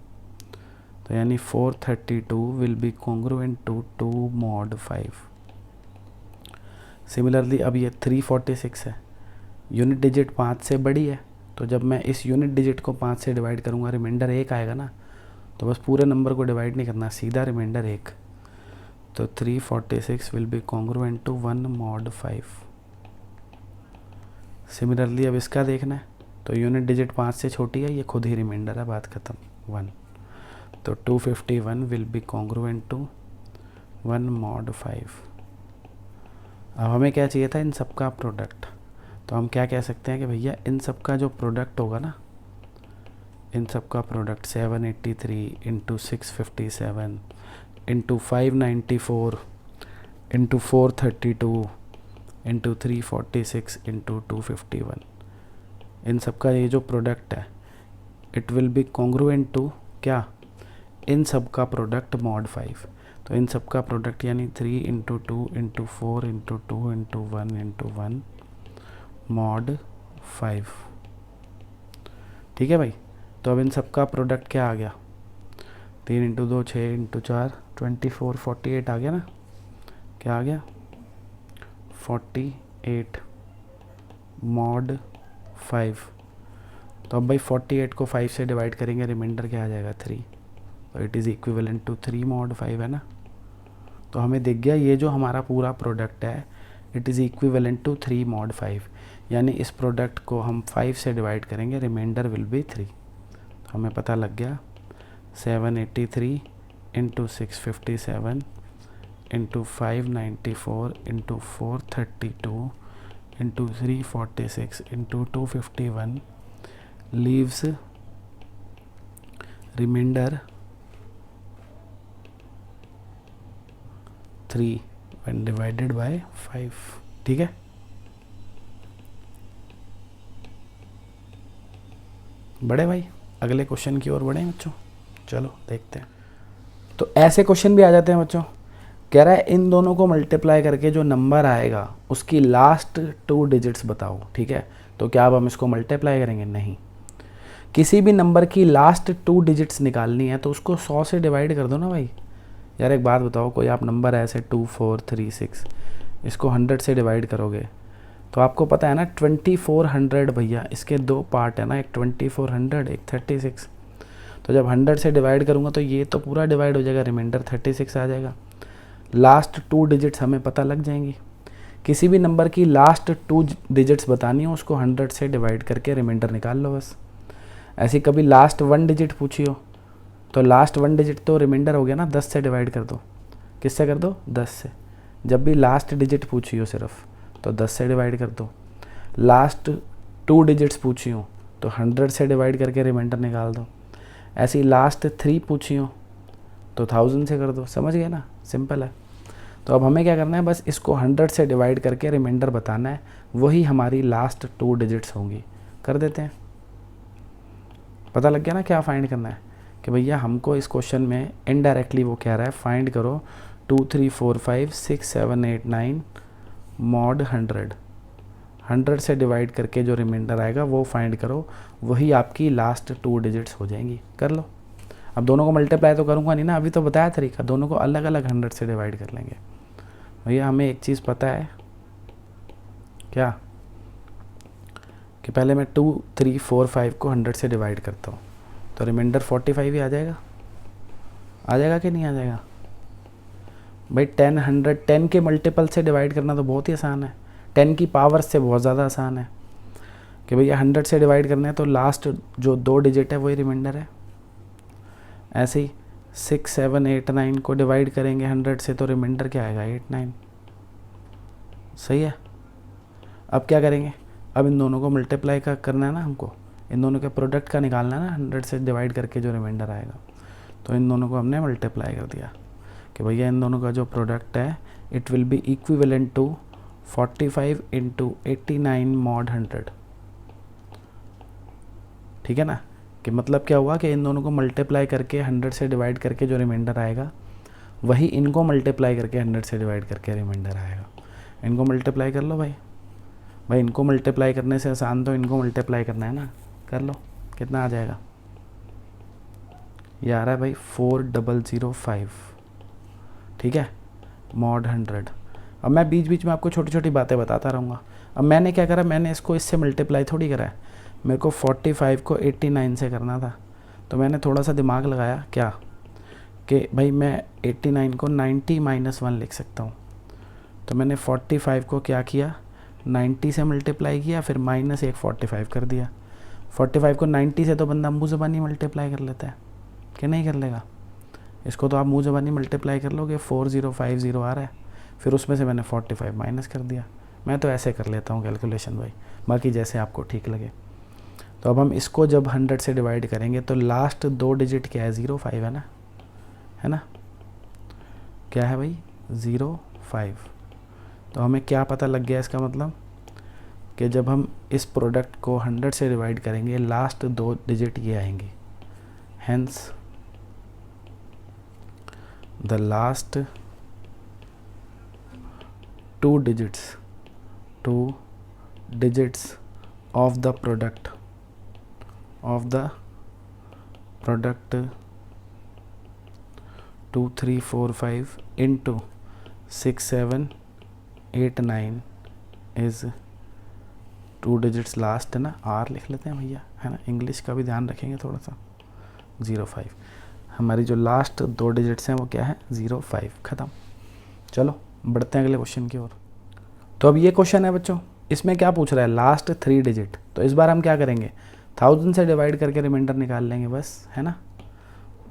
तो यानी 432 will be congruent to 2 mod 5। Similarly अब ये 346 है, यूनिट डिजिट 5 से बड़ी है, तो जब मैं इस यूनिट डिजिट को 5 से डिवाइड करूँगा रिमाइंडर 1 आएगा ना, तो बस पूरे नंबर को डिवाइड नहीं करना, सीधा रिमाइंडर 1। तो 346 will be congruent to 1 mod 5। Similarly अब इसका देखना है, तो यूनिट डिजिट 5 से छोटी है, ये खुद ही रिमाइंडर है, बात खत्म 1। तो 251 will be congruent to 1 mod 5। अब हमें क्या चाहिए था, इन सब का प्रोडक्ट। तो हम क्या कह सकते हैं कि भैया इन सब का जो प्रोडक्ट होगा ना, इन सब का product 783 into 657 into 594 into 432 into 346 into 251, इन सब का ये जो प्रोडक्ट है it will be congruent to क्या, इन सब का प्रोडक्ट mod 5। तो इन सब का प्रोडक्ट यानी 3 into 2 into 4 into 2 into 1 into 1 mod 5। ठीक है भाई। तो अब इन सब का प्रोडक्ट क्या आ गया, 3 इंटू 2 6 इंटू 4 24 48 आ गया ना, क्या आ गया 48 mod 5। तो अब भाई 48 को 5 से डिवाइड करेंगे, रिमाइंडर क्या आ जाएगा 3। तो it is equivalent to 3 mod 5 है ना। तो हमें दिख गया ये जो हमारा पूरा प्रोडक्ट है it is equivalent to 3 mod 5, यानी इस प्रोडक्ट को हम 5 से डिवाइड करेंगे, रिमाइंडर विल बी 3। तो हमें पता लग गया 783 into 657 into 594 into 432 into 346 into 251 leaves remainder 3 when divided by 5। ठीक है। बड़े भाई अगले क्वेश्चन की ओर बढ़े बच्चों, चलो देखते हैं। तो ऐसे क्वेश्चन भी आ जाते हैं बच्चों, कह रहा है इन दोनों को मल्टीप्लाई करके जो नंबर आएगा उसकी लास्ट 2 डिजिट्स बताओ। ठीक है, तो क्या अब हम इसको मल्टीप्लाई करेंगे, नहीं। किसी भी नंबर की लास्ट 2 डिजिट्स निकालनी है तो उसको 100 से डिवाइड कर दो ना भाई। यार एक बात बताओ, कोई आप नंबर है ऐसे 2436, इसको 100 से डिवाइड करोगे तो आपको पता है ना 2400 भैया, इसके 2 पार्ट है ना, एक 2400 एक 36। तो जब 100 से डिवाइड करूँगा तो ये तो पूरा डिवाइड हो जाएगा, रिमाइंडर 36 आ जाएगा। लास्ट 2 डिजिट्स हमें पता लग जाएंगी। किसी भी नंबर की लास्ट 2 डिजिट्स बतानी हो उसको 100 से डिवाइड करके रिमाइंडर निकाल लो बस। ऐसी कभी लास्ट 1 डिजिट पूछी हो तो लास्ट 1 डिजिट तो रिमाइंडर हो गया ना, 10 से डिवाइड कर दो। किससे कर दो, 10 से। जब भी लास्ट डिजिट पूछी हो सिर्फ तो 10 से डिवाइड कर दो। लास्ट 2 डिजिट्स पूछी हो तो 100 से डिवाइड करके रिमाइंडर निकाल दो। ऐसी लास्ट 3 पूछी हो तो 1000 से कर दो। समझ गए ना, सिंपल है। तो अब हमें क्या करना है, बस इसको 100 से डिवाइड करके रिमाइंडर बताना है, वही हमारी लास्ट 2 डिजिट्स होंगी। कर देते हैं। पता लग गया ना क्या फाइंड करना है, कि भैया हमको इस क्वेश्चन में इनडायरेक्टली वो कह रहा है फाइंड करो 2 3 4 5 6 7 8 9 mod 100। 100 से डिवाइड करके जो रिमाइंडर आएगा वो फाइंड करो, वही आपकी लास्ट 2 डिजिट्स हो जाएंगी। कर लो। अब दोनों को मल्टीप्लाई तो करूँगा नहीं ना, अभी तो बताया तरीका, दोनों को अलग अलग 100 से डिवाइड कर लेंगे। भैया हमें एक चीज़ पता है क्या, कि पहले मैं 2 3 4 5 को 100 से डिवाइड करता हूँ तो रिमाइंडर 45 ही आ जाएगा कि नहीं आ जाएगा भाई। 10 के मल्टीपल से डिवाइड करना तो बहुत ही आसान है, 10 की पावर से बहुत ज़्यादा आसान है। कि भैया 100 से डिवाइड करना है तो लास्ट जो 2 डिजिट है वही रिमाइंडर है। ऐसे ही 6 7 8 9 को डिवाइड करेंगे 100 से तो रिमाइंडर क्या आएगा, 8 9। सही है। अब क्या करेंगे, अब इन दोनों को मल्टीप्लाई का करना है ना हमको, इन दोनों के प्रोडक्ट का निकालना है ना 100 से डिवाइड करके जो रिमाइंडर आएगा। तो इन दोनों को हमने मल्टीप्लाई कर दिया कि भैया इन दोनों का जो प्रोडक्ट है it will be equivalent to 45 into 89 mod 100। ठीक है ना, कि मतलब क्या हुआ कि इन दोनों को मल्टीप्लाई करके 100 से डिवाइड करके जो रिमाइंडर आएगा वही इनको मल्टीप्लाई करके 100 से डिवाइड करके रिमाइंडर आएगा। इनको मल्टीप्लाई कर लो भाई। इनको मल्टीप्लाई करने से आसान तो इनको मल्टीप्लाई करना है ना, कर लो। कितना आ जाएगा, ये आ रहा है भाई 4005। ठीक है, mod 100। अब मैं बीच बीच में आपको छोटी छोटी बातें बताता रहूँगा। अब मैंने क्या करा, मैंने इसको इससे मल्टीप्लाई थोड़ी करा है, मेरे को 45 को 89 से करना था। तो मैंने थोड़ा सा दिमाग लगाया क्या, कि भाई मैं 89 को 90 - 1 लिख सकता हूँ। तो मैंने 45 को क्या किया, 90 से मल्टीप्लाई किया, फिर माइनस एक 45 कर दिया। 45 को 90 से तो बंदा मुँह ज़बानी मल्टीप्लाई कर लेता है कि नहीं कर लेगा? इसको तो आप मुँह ज़बानी मल्टीप्लाई कर लोगे, 4050 आ रहा है, फिर उसमें से मैंने 45 माइनस कर दिया। मैं तो ऐसे कर लेता हूँ कैलकुलेशन भाई, बाकी जैसे आपको ठीक लगे। तो अब हम इसको जब 100 से डिवाइड करेंगे तो लास्ट 2 डिजिट क्या है? 05 है ना, है ना? क्या है भाई? 05। तो हमें क्या पता लग गया इसका मतलब कि जब हम इस प्रोडक्ट को 100 से डिवाइड करेंगे लास्ट 2 डिजिट ये आएंगी। Hence the last 2 digits of the product 2 3 4 5 into 6 7 8 9 is 2 digits last है ना, आर लिख लेते हैं भैया, है ना? इंग्लिश का भी ध्यान रखेंगे थोड़ा सा। 05 हमारी जो लास्ट 2 डिजिट्स हैं वो क्या है? 05। ख़त्म। चलो बढ़ते हैं अगले क्वेश्चन की ओर। तो अब ये क्वेश्चन है बच्चों, इसमें क्या पूछ रहा है? Last 3 digit. तो इस बार हम क्या करेंगे? 1000 से डिवाइड करके रिमाइंडर निकाल लेंगे बस, है ना?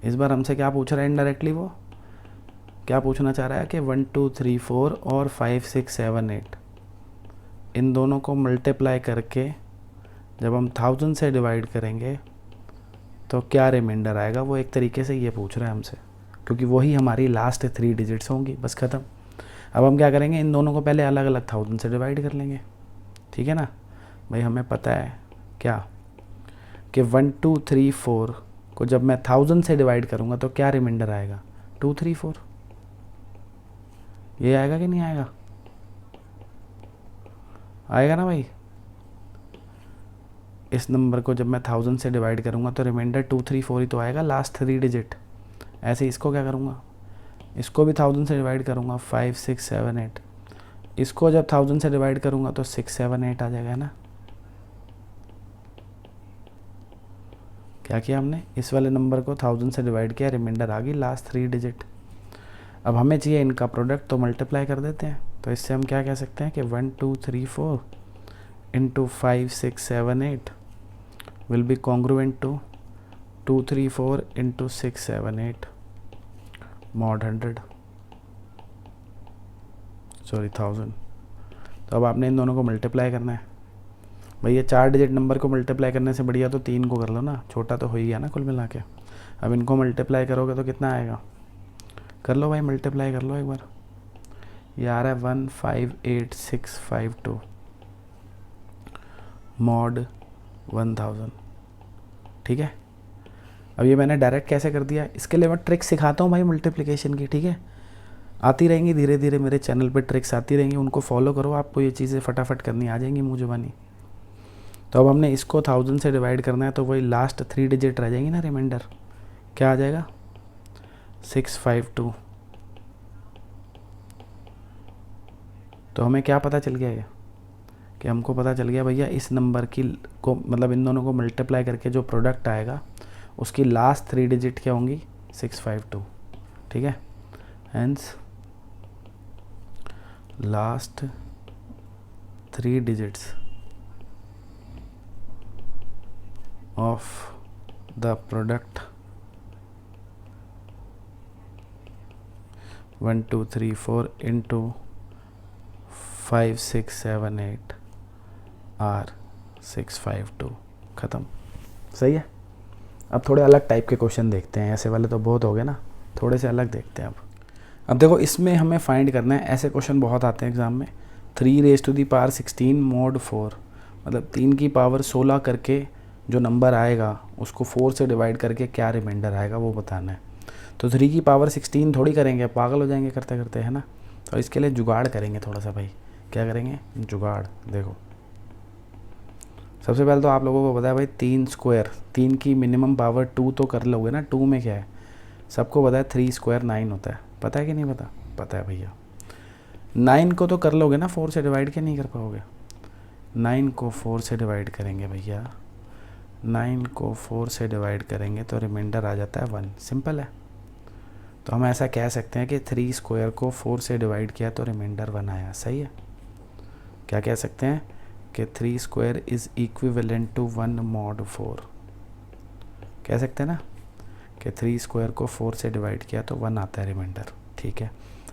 इस बार हमसे क्या पूछ रहा है? इनडायरेक्टली वो क्या पूछना चाह रहा है कि 1 2 3 4 और 5 6 7 8 इन दोनों को मल्टीप्लाई करके जब हम 1000 से डिवाइड करेंगे तो क्या रिमाइंडर आएगा? वो एक तरीके से ये पूछ रहा है हमसे, क्योंकि वही हमारी लास्ट 3 डिजिट्स होंगी। बस ख़त्म। अब हम क्या करेंगे? इन दोनों को पहले अलग अलग 1000 से डिवाइड कर लेंगे, ठीक है ना भाई? हमें पता है क्या कि 1 2 3 4 को जब मैं 1000 से डिवाइड करूँगा तो क्या रिमाइंडर आएगा? 2 3 4। ये आएगा कि नहीं आएगा? आएगा ना भाई? इस नंबर को जब मैं 1000 से डिवाइड करूँगा तो रिमाइंडर 2 3 4 ही तो आएगा, लास्ट 3 डिजिट। ऐसे इसको क्या करूँगा? इसको भी 1000 से डिवाइड करूँगा, 5 6 7 8। इसको जब 1000 से डिवाइड करूँगा तो 6 7 8 आ जाएगा ना। क्या किया हमने? इस वाले नंबर को 1000 से डिवाइड किया, रिमाइंडर आ गई लास्ट 3 डिजिट। अब हमें चाहिए इनका प्रोडक्ट, तो मल्टीप्लाई कर देते हैं। तो इससे हम क्या कह सकते हैं कि 1 2 3 4 into 5 6 7 8 will be congruent to 2 3 4 into 6 7 8 mod 100 sorry 1000। तो अब आपने इन दोनों को मल्टीप्लाई करना है। भैया 4 डिजिट नंबर को मल्टीप्लाई करने से बढ़िया तो 3 को कर लो ना, छोटा तो हो ही है ना कुल मिला के। अब इनको मल्टीप्लाई करोगे तो कितना आएगा? कर लो भाई, मल्टीप्लाई कर लो एक बार। ये आ रहा है 158 652 mod 1000, ठीक है? अब ये मैंने डायरेक्ट कैसे कर दिया, इसके लिए मैं ट्रिक्स सिखाता हूँ भाई मल्टीप्लिकेशन की, ठीक है? आती रहेंगी धीरे धीरे, मेरे चैनल पे ट्रिक्स आती रहेंगी, उनको फॉलो करो, आपको ये चीज़ें फटाफट करनी आ जाएंगी मुँह ज़बानी। तो अब हमने इसको 1000 से डिवाइड करना है, तो वही लास्ट 3 डिजिट रह जाएंगी ना रिमाइंडर। क्या आ जाएगा? 652। तो हमें क्या पता चल गया ये कि हमको पता चल गया भैया इस नंबर की को मतलब इन दोनों को मल्टीप्लाई करके जो प्रोडक्ट आएगा उसकी लास्ट 3 डिजिट क्या होंगी? 652, ठीक है? Hence last 3 digits of the product 1 2 3 4 into 5 6 7 8 are 652। ख़त्म। सही है? अब थोड़े अलग टाइप के क्वेश्चन देखते हैं, ऐसे वाले तो बहुत हो गए ना, थोड़े से अलग देखते हैं। अब देखो इसमें हमें फाइंड करना है, ऐसे क्वेश्चन बहुत आते हैं एग्ज़ाम में। 3⁻16 mod 4 मतलब 3 की पावर 16 करके जो नंबर आएगा उसको 4 से डिवाइड करके क्या रिमाइंडर आएगा वो बताना है। तो 3 की पावर 16 थोड़ी करेंगे, पागल हो जाएंगे करते करते, है ना? तो इसके लिए जुगाड़ करेंगे थोड़ा सा भाई। क्या करेंगे? जुगाड़। देखो सबसे पहले तो आप लोगों को पता है भाई 3 स्क्वायर, 3 की मिनिमम पावर 2 तो कर लोगे ना। 2 में क्या है? सबको पता है 3 स्क्वायर 9 होता है। पता है कि नहीं पता? पता है भैया। 9 को तो कर लोगे ना 4 से डिवाइड, के नहीं कर पाओगे? 9 को 4 से डिवाइड करेंगे भैया, 9 को 4 से डिवाइड करेंगे तो रिमाइंडर आ जाता है 1। सिंपल है। तो हम ऐसा कह सकते हैं कि 3 स्क्वायर को 4 से डिवाइड किया तो रिमाइंडर 1 आया। सही है? क्या कह सकते हैं कि 3 square is equivalent to 1 mod 4, कह सकते हैं ना कि 3 स्क्वायर को 4 से डिवाइड किया तो 1 आता है रिमाइंडर। ठीक है,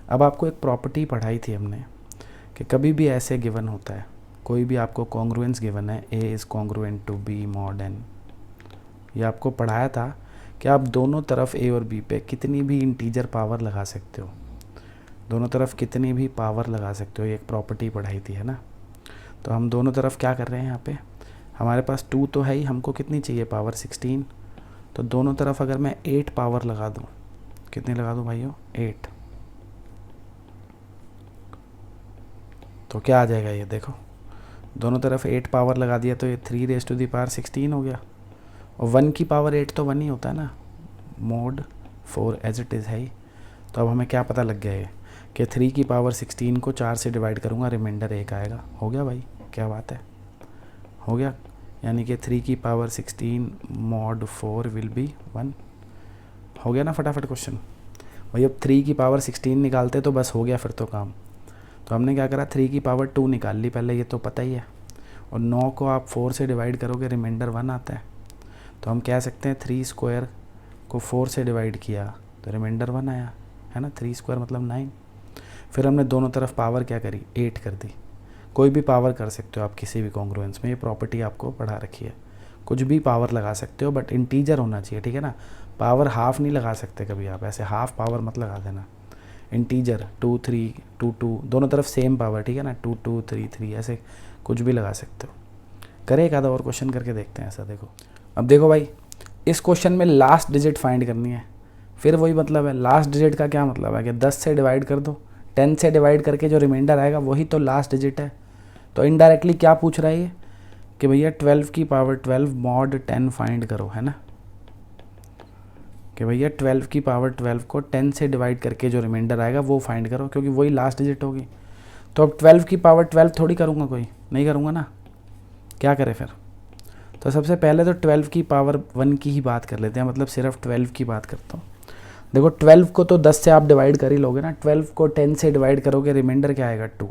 अब आपको एक प्रॉपर्टी पढ़ाई थी हमने कि कभी भी ऐसे गिवन होता है, कोई भी आपको कॉन्ग्रुएंस गिवन है, a is congruent to b mod n, ये आपको पढ़ाया था कि आप दोनों तरफ a और b पे कितनी भी इंटीजर पावर लगा सकते हो, दोनों तरफ कितनी भी पावर लगा सकते हो, ये एक प्रॉपर्टी पढ़ाई थी, है ना। तो हम दोनों तरफ क्या कर रहे हैं यहाँ पे, हमारे पास 2 तो है ही, हमको कितनी चाहिए पावर 16, तो दोनों तरफ अगर मैं 8 पावर लगा दूँ, कितनी लगा दूँ भाइयों 8, तो क्या आ जाएगा ये देखो, दोनों तरफ 8 पावर लगा दिया तो ये 3 रेज़ टू दी पावर 16 हो गया, और 1 की पावर 8 तो 1 ही होता है ना, mod 4 एज इट इज़ है ही। तो अब हमें क्या पता लग गया है कि 3 की पावर 16 को 4 से डिवाइड करूँगा, रिमाइंडर 1 आएगा। हो गया भाई, क्या बात है, हो गया। यानी कि 3 की पावर 16 mod 4 विल बी 1। हो गया ना फटाफट क्वेश्चन भाई। अब 3 की पावर 16 निकालते तो बस हो गया फिर तो काम। तो हमने क्या करा, 3 की पावर 2 निकाल ली पहले, ये तो पता ही है, और 9 को आप 4 से डिवाइड करोगे, रिमाइंडर 1 आता है। तो हम कह सकते हैं 3 स्क्वायर को 4 से डिवाइड किया तो रिमाइंडर 1 आया, है ना। 3 स्क्वायर मतलब 9। फिर हमने दोनों तरफ पावर क्या करी, 8 कर दी। कोई भी पावर कर सकते हो आप किसी भी कॉन्ग्रुएंस में, ये प्रॉपर्टी आपको पढ़ा रखी है, कुछ भी पावर लगा सकते हो, बट इंटीजर होना चाहिए, ठीक है ना। पावर हाफ नहीं लगा सकते कभी आप, ऐसे हाफ पावर मत लगा देना। इंटीजर 2 3 2 2 दोनों तरफ सेम पावर, ठीक है ना, 2 2 3 3 ऐसे कुछ भी लगा सकते हो। करें एक आधा और क्वेश्चन करके देखते हैं ऐसा। देखो अब देखो भाई, इस क्वेश्चन में लास्ट डिजिट फाइंड करनी है। फिर वही मतलब है, लास्ट डिजिट का क्या मतलब है कि 10 से डिवाइड कर दो, 10 से डिवाइड करके जो रिमाइंडर आएगा वही तो लास्ट डिजिट है। तो इनडायरेक्टली क्या पूछ रहा है ये कि भैया 12 की पावर 12 mod 10 फाइंड करो, है ना, कि भैया 12 की पावर 12 को 10 से डिवाइड करके जो रिमाइंडर आएगा वो फाइंड करो, क्योंकि वही लास्ट डिजिट होगी। तो अब 12 की पावर 12 थोड़ी करूँगा, कोई नहीं करूँगा ना, क्या करें फिर। तो सबसे पहले तो 12 की पावर 1 की ही बात कर लेते हैं, मतलब सिर्फ 12 की बात करता हूँ। देखो 12 को तो 10 से आप डिवाइड कर ही लोगे ना, 12 को 10 से डिवाइड करोगे, रिमाइंडर क्या आएगा 2।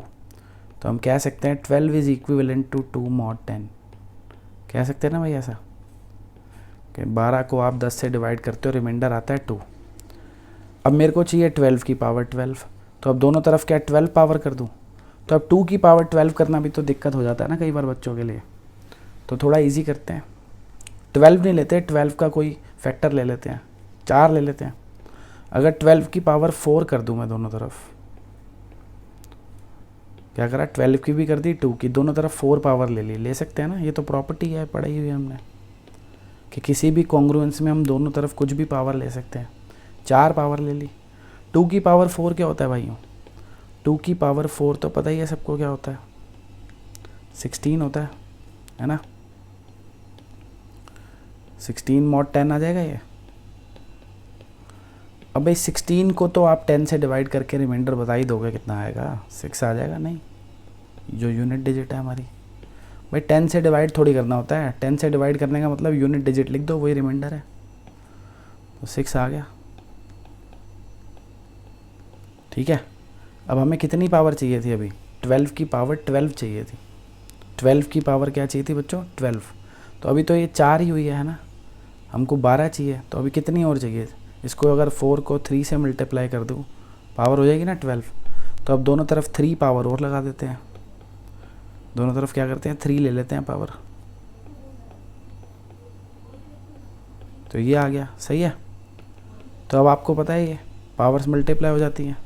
तो हम कह सकते हैं 12 इज़ इक्विवेलेंट टू 2 mod 10, कह सकते हैं ना भाई ऐसा, कि 12 को आप 10 से डिवाइड करते हो, रिमाइंडर आता है 2। अब मेरे को चाहिए 12 की पावर 12, तो अब दोनों तरफ क्या 12 पावर कर दूँ। तो अब 2 की पावर 12 करना भी तो दिक्कत हो जाता है ना कई बार बच्चों के लिए, तो थोड़ा इजी करते हैं। 12 नहीं लेते, 12 का कोई फैक्टर ले लेते हैं, 4 ले लेते हैं। अगर 12 की पावर 4 कर दूं मैं दोनों तरफ, क्या करा, 12 की भी कर दी, 2 की, दोनों तरफ 4 पावर ले ली, ले सकते हैं ना, ये तो प्रॉपर्टी है, पढ़ाई हुई है हमने कि किसी भी कॉन्ग्रुएंस में हम दोनों तरफ कुछ भी पावर ले सकते हैं। 4 पावर ले ली। 2 की पावर 4 क्या होता है भाइयों, 2 की पावर 4 तो पता ही है सबको क्या होता है, 16 होता है ना। 16 mod 10 आ जाएगा ये। अब भाई 16 को तो आप 10 से डिवाइड करके रिमाइंडर बता ही दोगे कितना आएगा, 6 आ जाएगा, नहीं जो यूनिट डिजिट है हमारी। भाई 10 से डिवाइड थोड़ी करना होता है, 10 से डिवाइड करने का मतलब यूनिट डिजिट लिख दो, वही रिमाइंडर है, तो 6 आ गया। ठीक है, अब हमें कितनी पावर चाहिए थी अभी, 12 की पावर 12 चाहिए थी। 12 की पावर क्या चाहिए थी बच्चों, 12। तो अभी तो ये 4 ही हुई है ना, हमको 12 चाहिए, तो अभी कितनी और चाहिए। इसको अगर 4 को 3 से मल्टीप्लाई कर दूँ, पावर हो जाएगी ना 12। तो अब दोनों तरफ 3 पावर और लगा देते हैं, दोनों तरफ क्या करते हैं 3 ले लेते हैं पावर, तो ये आ गया, सही है। तो अब आपको पता है ये पावर्स मल्टीप्लाई हो जाती हैं,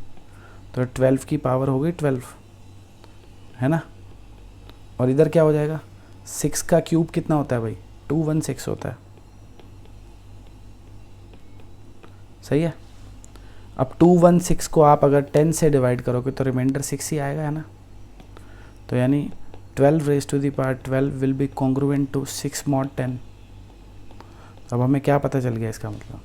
तो 12 की पावर हो गई 12, है ना। और इधर क्या हो जाएगा, 6 का क्यूब कितना होता है भाई, 216 होता है, सही है। अब 216 को आप अगर 10 से डिवाइड करोगे तो रिमाइंडर 6 ही आएगा, है ना। तो यानी 12 raise to the power 12 will be congruent to 6 mod 10। अब हमें क्या पता चल गया इसका मतलब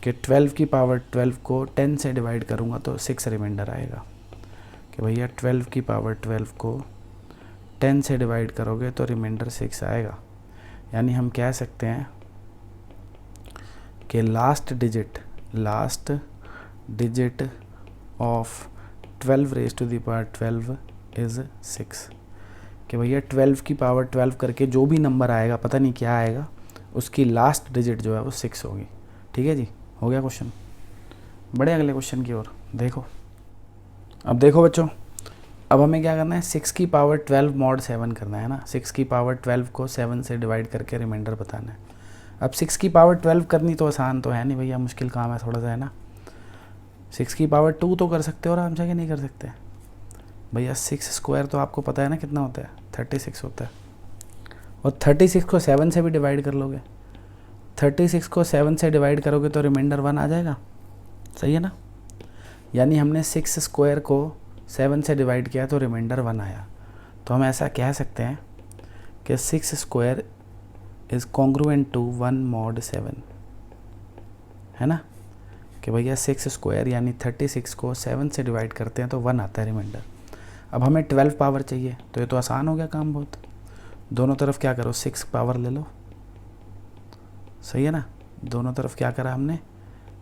कि 12 की पावर 12 को 10 से डिवाइड करूँगा तो 6 रिमाइंडर आएगा, कि भैया 12 की पावर 12 को 10 से डिवाइड करोगे तो रिमाइंडर 6 आएगा। यानी हम कह सकते हैं कि last digit of 12 raise to the power 12 is 6 कि भैया 12 की पावर 12 करके जो भी नंबर आएगा, पता नहीं क्या आएगा, उसकी लास्ट डिजिट जो है वो 6 होगी। ठीक है जी, हो गया क्वेश्चन। बड़े अगले क्वेश्चन की ओर देखो। अब देखो बच्चों, अब हमें क्या करना है, 6 की पावर 12 मॉड 7 करना है ना। 6 की पावर 12 को 7 से डिवाइड करके रिमाइंडर बताना है। अब 6 की पावर 12 करनी तो आसान तो है नहीं भैया, मुश्किल काम है थोड़ा सा, है ना। 6 की पावर 2 तो कर सकते हो आराम से, कि नहीं कर सकते भैया। 6 स्क्वायर तो आपको पता है ना कितना होता है, 36 होता है। और 36 को 7 से भी डिवाइड कर लोगे, 36 को 7 से डिवाइड करोगे तो रिमाइंडर 1 आ जाएगा। सही है ना। यानी हमने 6 स्क्वायर को 7 से डिवाइड किया तो रिमाइंडर 1 आया। तो हम ऐसा कह सकते हैं कि 6 square is congruent to 1 mod 7, है ना। कि भैया 6 स्क्वायर यानी 36 को 7 से डिवाइड करते हैं तो 1 आता है रिमाइंडर। अब हमें 12 पावर चाहिए, तो ये तो आसान हो गया काम बहुत। दोनों तरफ क्या करो, 6 पावर ले लो। सही है ना। दोनों तरफ क्या करा हमने,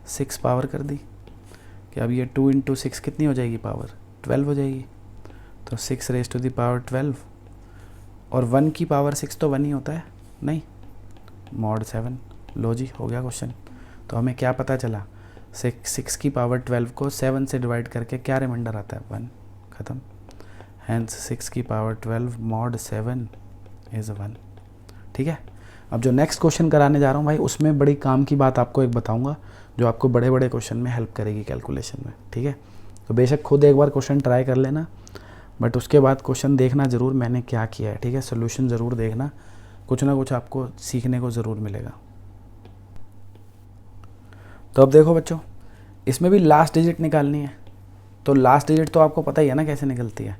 6 पावर कर दी। कि अब ये 2 इंटू 6 कितनी हो जाएगी पावर, 12 हो जाएगी। तो 6 रेज टू दी पावर 12, और 1 की पावर 6 तो 1 ही होता है, नहीं, मॉड 7। लो जी, हो गया क्वेश्चन। तो हमें क्या पता चला, 6 की पावर 12 को 7 से डिवाइड करके क्या रिमाइंडर आता है, 1। ख़त्म। हैंस 6 की पावर 12 मॉड 7 इज़ 1। ठीक है। अब जो नेक्स्ट क्वेश्चन कराने जा रहा हूँ भाई, उसमें बड़ी काम की बात आपको एक बताऊँगा जो आपको बड़े बड़े क्वेश्चन में हेल्प करेगी कैलकुलेशन में। ठीक है। तो बेशक खुद एक बार क्वेश्चन ट्राई कर लेना, बट उसके बाद क्वेश्चन देखना ज़रूर मैंने क्या किया है। ठीक है। सोल्यूशन ज़रूर देखना, कुछ ना कुछ आपको सीखने को ज़रूर मिलेगा। तो अब देखो बच्चों, इसमें भी लास्ट डिजिट निकालनी है। तो लास्ट डिजिट तो आपको पता ही है ना कैसे निकलती है।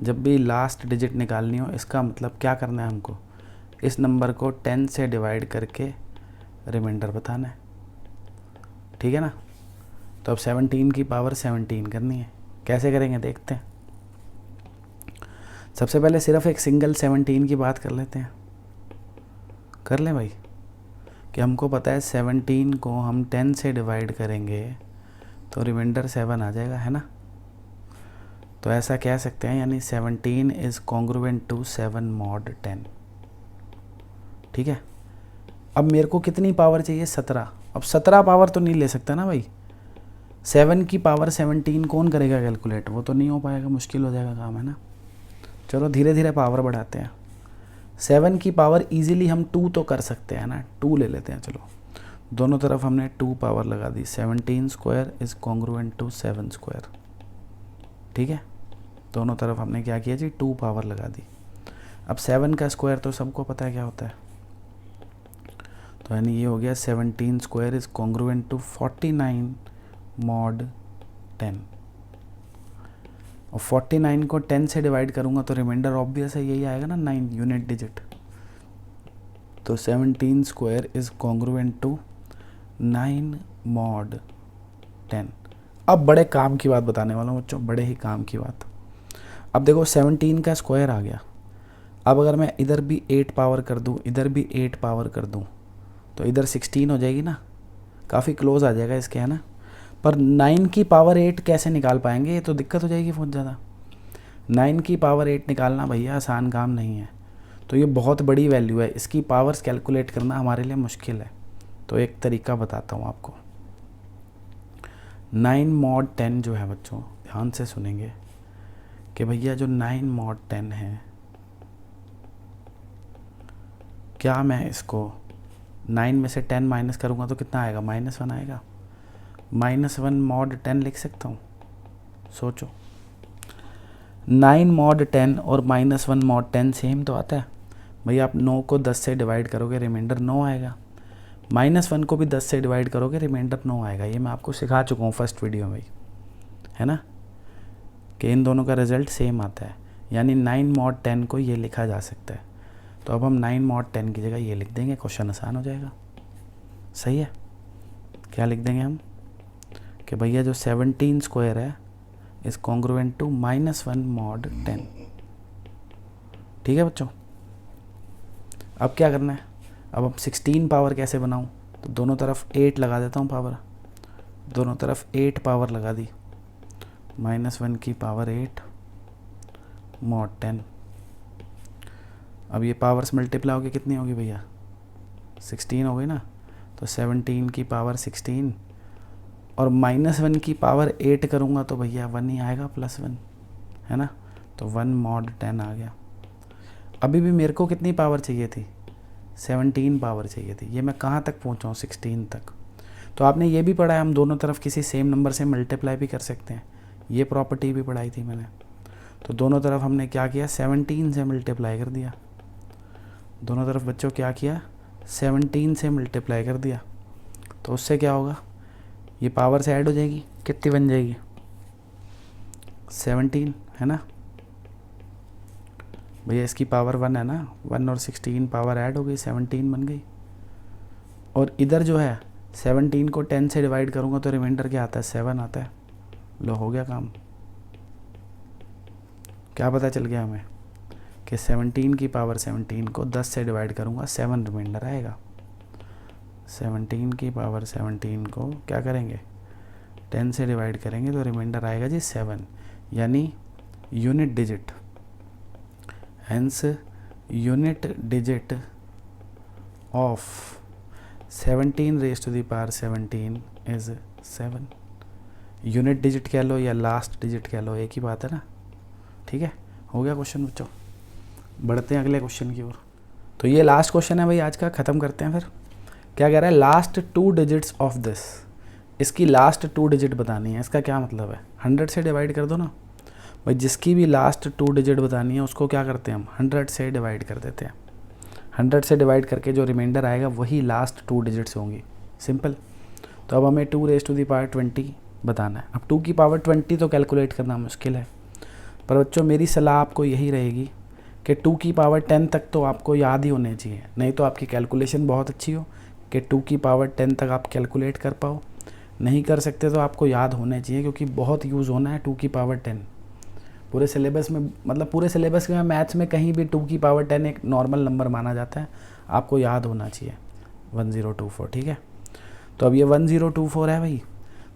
जब भी लास्ट डिजिट निकालनी हो, इसका मतलब क्या करना है हमको, इस नंबर को 10 से डिवाइड करके रिमाइंडर बताना है। ठीक है ना। तो अब 17 की पावर 17 करनी है। कैसे करेंगे देखते हैं। सबसे पहले सिर्फ एक सिंगल 17 की बात कर लेते हैं। कर लें भाई, कि हमको पता है 17 को हम 10 से डिवाइड करेंगे तो रिमाइंडर 7 आ जाएगा, है ना। तो ऐसा कह सकते हैं, यानी 17 इज़ कॉन्ग्रुएंट टू 7 मॉड 10। ठीक है। अब मेरे को कितनी पावर चाहिए, 17। अब 17 पावर तो नहीं ले सकता ना भाई। 7 की पावर 17 कौन करेगा कैलकुलेट, वो तो नहीं हो पाएगा, मुश्किल हो जाएगा काम, है ना। चलो धीरे धीरे पावर बढ़ाते हैं। 7 की पावर इजीली हम 2 तो कर सकते हैं ना, 2 ले लेते हैं। चलो दोनों तरफ हमने 2 पावर लगा दी। 17 square is congruent to 7 square. ठीक है। दोनों तरफ हमने क्या किया जी, 2 पावर लगा दी। अब 7 का स्क्वायर तो सबको पता है क्या होता है, तो यानी ये हो गया 17 square is congruent to 49 mod 10। और 49 को 10 से डिवाइड करूँगा तो रिमाइंडर ऑब्वियस है यही आएगा ना, 9 यूनिट डिजिट। तो 17 square is congruent to 9 mod 10। अब बड़े काम की बात बताने वाला हूँ बच्चों, बड़े ही काम की बात। अब देखो 17 का स्क्वायर आ गया। अब अगर मैं इधर भी 8 पावर कर दूँ, इधर भी 8 पावर कर दूँ, तो इधर 16 हो जाएगी ना, काफ़ी क्लोज आ जाएगा इसके, है ना। पर 9 की पावर 8 कैसे निकाल पाएंगे, ये तो दिक्कत हो जाएगी बहुत ज़्यादा। 9 की पावर 8 निकालना भैया आसान काम नहीं है। तो ये बहुत बड़ी वैल्यू है, इसकी पावर्स कैलकुलेट करना हमारे लिए मुश्किल है। तो एक तरीका बताता हूँ आपको। 9 मॉड 10 जो है बच्चों, ध्यान से सुनेंगे कि भैया जो 9 मॉड 10 है, क्या मैं इसको 9 में से 10 माइनस करूँगा तो कितना आएगा, -1 आएगा। -1 मॉड 10 लिख सकता हूँ, सोचो। 9 मॉड 10 और -1 मॉड 10 सेम तो आता है भैया। आप 9 को 10 से डिवाइड करोगे रिमाइंडर 9 आएगा, -1 को भी 10 से डिवाइड करोगे रिमाइंडर 9 आएगा। ये मैं आपको सिखा चुका हूँ फर्स्ट वीडियो में, है ना, कि इन दोनों का रिजल्ट सेम आता है। यानी 9 मॉड 10 को ये लिखा जा सकता है। तो अब हम 9 मॉड 10 की जगह ये लिख देंगे, क्वेश्चन आसान हो जाएगा। सही है। क्या लिख देंगे हम कि भैया जो 17 स्क्वायर है इज़ कॉन्ग्रुएंट टू -1 मॉड 10। ठीक है बच्चों। अब क्या करना है, अब 16 पावर कैसे बनाऊं, तो दोनों तरफ 8 लगा देता हूं पावर। दोनों तरफ 8 पावर लगा दी, -1 की पावर 8 मॉड 10। अब ये पावर्स मल्टीप्लाई होगी कितनी होगी भैया, 16 हो गई ना। तो 17 की पावर 16 और -1 की पावर 8 करूँगा तो भैया 1 ही आएगा, +1 है ना। तो 1 मॉड 10 आ गया। अभी भी मेरे को कितनी पावर चाहिए थी, 17 पावर चाहिए थी। ये मैं कहाँ तक पहुँचा हूँ, 16 तक। तो आपने ये भी पढ़ा है हम दोनों तरफ किसी सेम नंबर से मल्टीप्लाई भी कर सकते हैं, ये प्रॉपर्टी भी पढ़ाई थी मैंने। तो दोनों तरफ हमने क्या किया, 17 से मल्टीप्लाई कर दिया। दोनों तरफ बच्चों क्या किया, 17 से मल्टीप्लाई कर दिया। तो उससे क्या होगा, ये पावर से ऐड हो जाएगी, कितनी बन जाएगी, 17 है ना भैया। इसकी पावर 1 है ना, 1 और 16 पावर ऐड हो गई, 17 बन गई। और इधर जो है 17 को 10 से डिवाइड करूँगा तो रिमाइंडर क्या आता है, 7 आता है। लो हो गया काम। क्या पता चल गया हमें कि 17 की पावर 17 को 10 से डिवाइड करूँगा, 7 रिमाइंडर आएगा। 17 की पावर 17 को क्या करेंगे, 10 से डिवाइड करेंगे तो रिमाइंडर आएगा जी 7, यानी unit digit. Hence unit digit of 17 raise to the power 17 is 7। Unit digit कह लो या लास्ट डिजिट कह लो, एक ही बात है ना। ठीक है, हो गया क्वेश्चन बच्चों। बढ़ते हैं अगले क्वेश्चन की ओर। तो ये लास्ट क्वेश्चन है भाई आज का, ख़त्म करते हैं फिर। क्या कह रहा है, लास्ट 2 डिजिट्स ऑफ दिस। इसकी लास्ट 2 डिजिट बतानी है। इसका क्या मतलब है, 100 से डिवाइड कर दो ना भाई। जिसकी भी लास्ट 2 डिजिट बतानी है उसको क्या करते हैं हम, 100 से डिवाइड कर देते हैं। 100 से डिवाइड करके जो रिमाइंडर आएगा वही लास्ट 2 डिजिट्स होंगी, सिंपल। तो अब हमें 2 रेज़ टू द पावर 20 बताना है। अब 2 की पावर 20 तो कैलकुलेट करना मुश्किल है, पर बच्चों मेरी सलाह आपको यही रहेगी कि 2 की पावर 10 तक तो आपको याद ही होने चाहिए। नहीं तो आपकी कैलकुलेशन बहुत अच्छी हो कि 2 की पावर 10 तक आप कैलकुलेट कर पाओ, नहीं कर सकते तो आपको याद होने चाहिए, क्योंकि बहुत यूज़ होना है 2 की पावर 10 पूरे सिलेबस में। मतलब पूरे सिलेबस में मैथ्स में कहीं भी 2 की पावर 10 एक नॉर्मल नंबर माना जाता है, आपको याद होना चाहिए 1024। ठीक है, तो अब ये 1024 है भाई।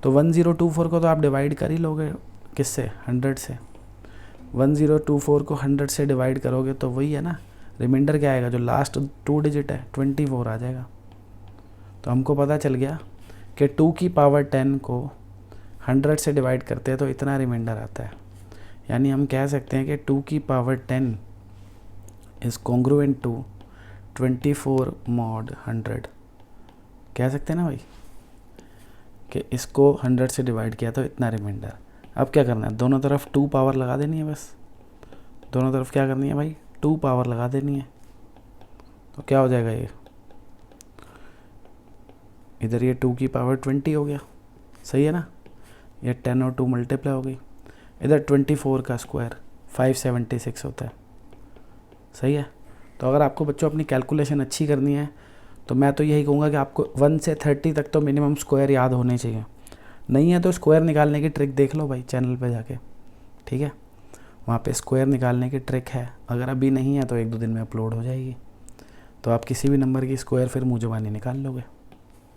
तो 1024 को तो आप डिवाइड कर ही लोगे, किससे, 100 से। 1024 को 100 से डिवाइड करोगे तो वही है ना, रिमाइंडर क्या आएगा, जो लास्ट 2 डिजिट है 24 आ जाएगा। तो हमको पता चल गया कि 2 की पावर 10 को 100 से डिवाइड करते हैं तो इतना रिमाइंडर आता है। यानी हम कह सकते हैं कि 2 की power 10 is congruent to 24 mod 100। कह सकते हैं ना भाई कि इसको 100 से डिवाइड किया तो इतना रिमाइंडर। अब क्या करना है, दोनों तरफ 2 पावर लगा देनी है बस। दोनों तरफ क्या करनी है भाई, 2 पावर लगा देनी है। तो क्या हो जाएगा, ये इधर ये 2 की पावर 20 हो गया, सही है ना। ये 10 और 2 मल्टीप्लाई हो गई। इधर 24 का स्क्वायर 576 होता है, सही है। तो अगर आपको बच्चों अपनी कैलकुलेशन अच्छी करनी है तो मैं तो यही कहूँगा कि आपको 1 से 30 तक तो मिनिमम स्क्वायर याद होने चाहिए। नहीं है तो स्क्वायर निकालने की ट्रिक देख लो भाई चैनल पे जाके, ठीक है। वहाँ पे स्क्वायर निकालने की ट्रिक है, अगर अभी नहीं है तो 1-2 दिन में अपलोड हो जाएगी। तो आप किसी भी नंबर की स्क्वायर फिर मुँह जुबानी निकाल लोगे,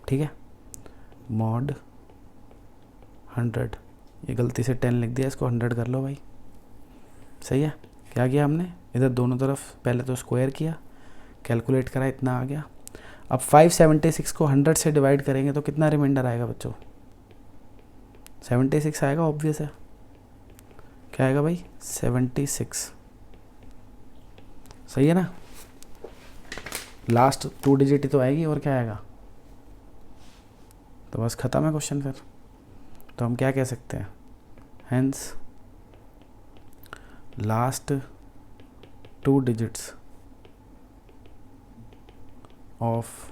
ठीक है। मॉड 100, ये गलती से 10 लिख दिया, इसको 100 कर लो भाई, सही है। क्या किया हमने, इधर दोनों तरफ पहले तो स्क्वायर किया, कैलकुलेट करा, इतना आ गया। अब 576 को 100 से डिवाइड करेंगे तो कितना रिमाइंडर आएगा बच्चों, 76 आएगा, ऑब्वियस है। क्या आएगा भाई, 76, सही है ना। लास्ट 2 डिजिट ही तो आएगी, और क्या आएगा। तो बस ख़त्म है क्वेश्चन फिर। तो हम क्या कह सकते हैं, hence last 2 digits of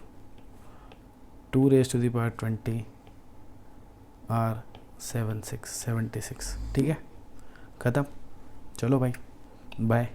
2 raise to the power 20 are 76। ठीक है, ख़त्म। चलो भाई, बाय।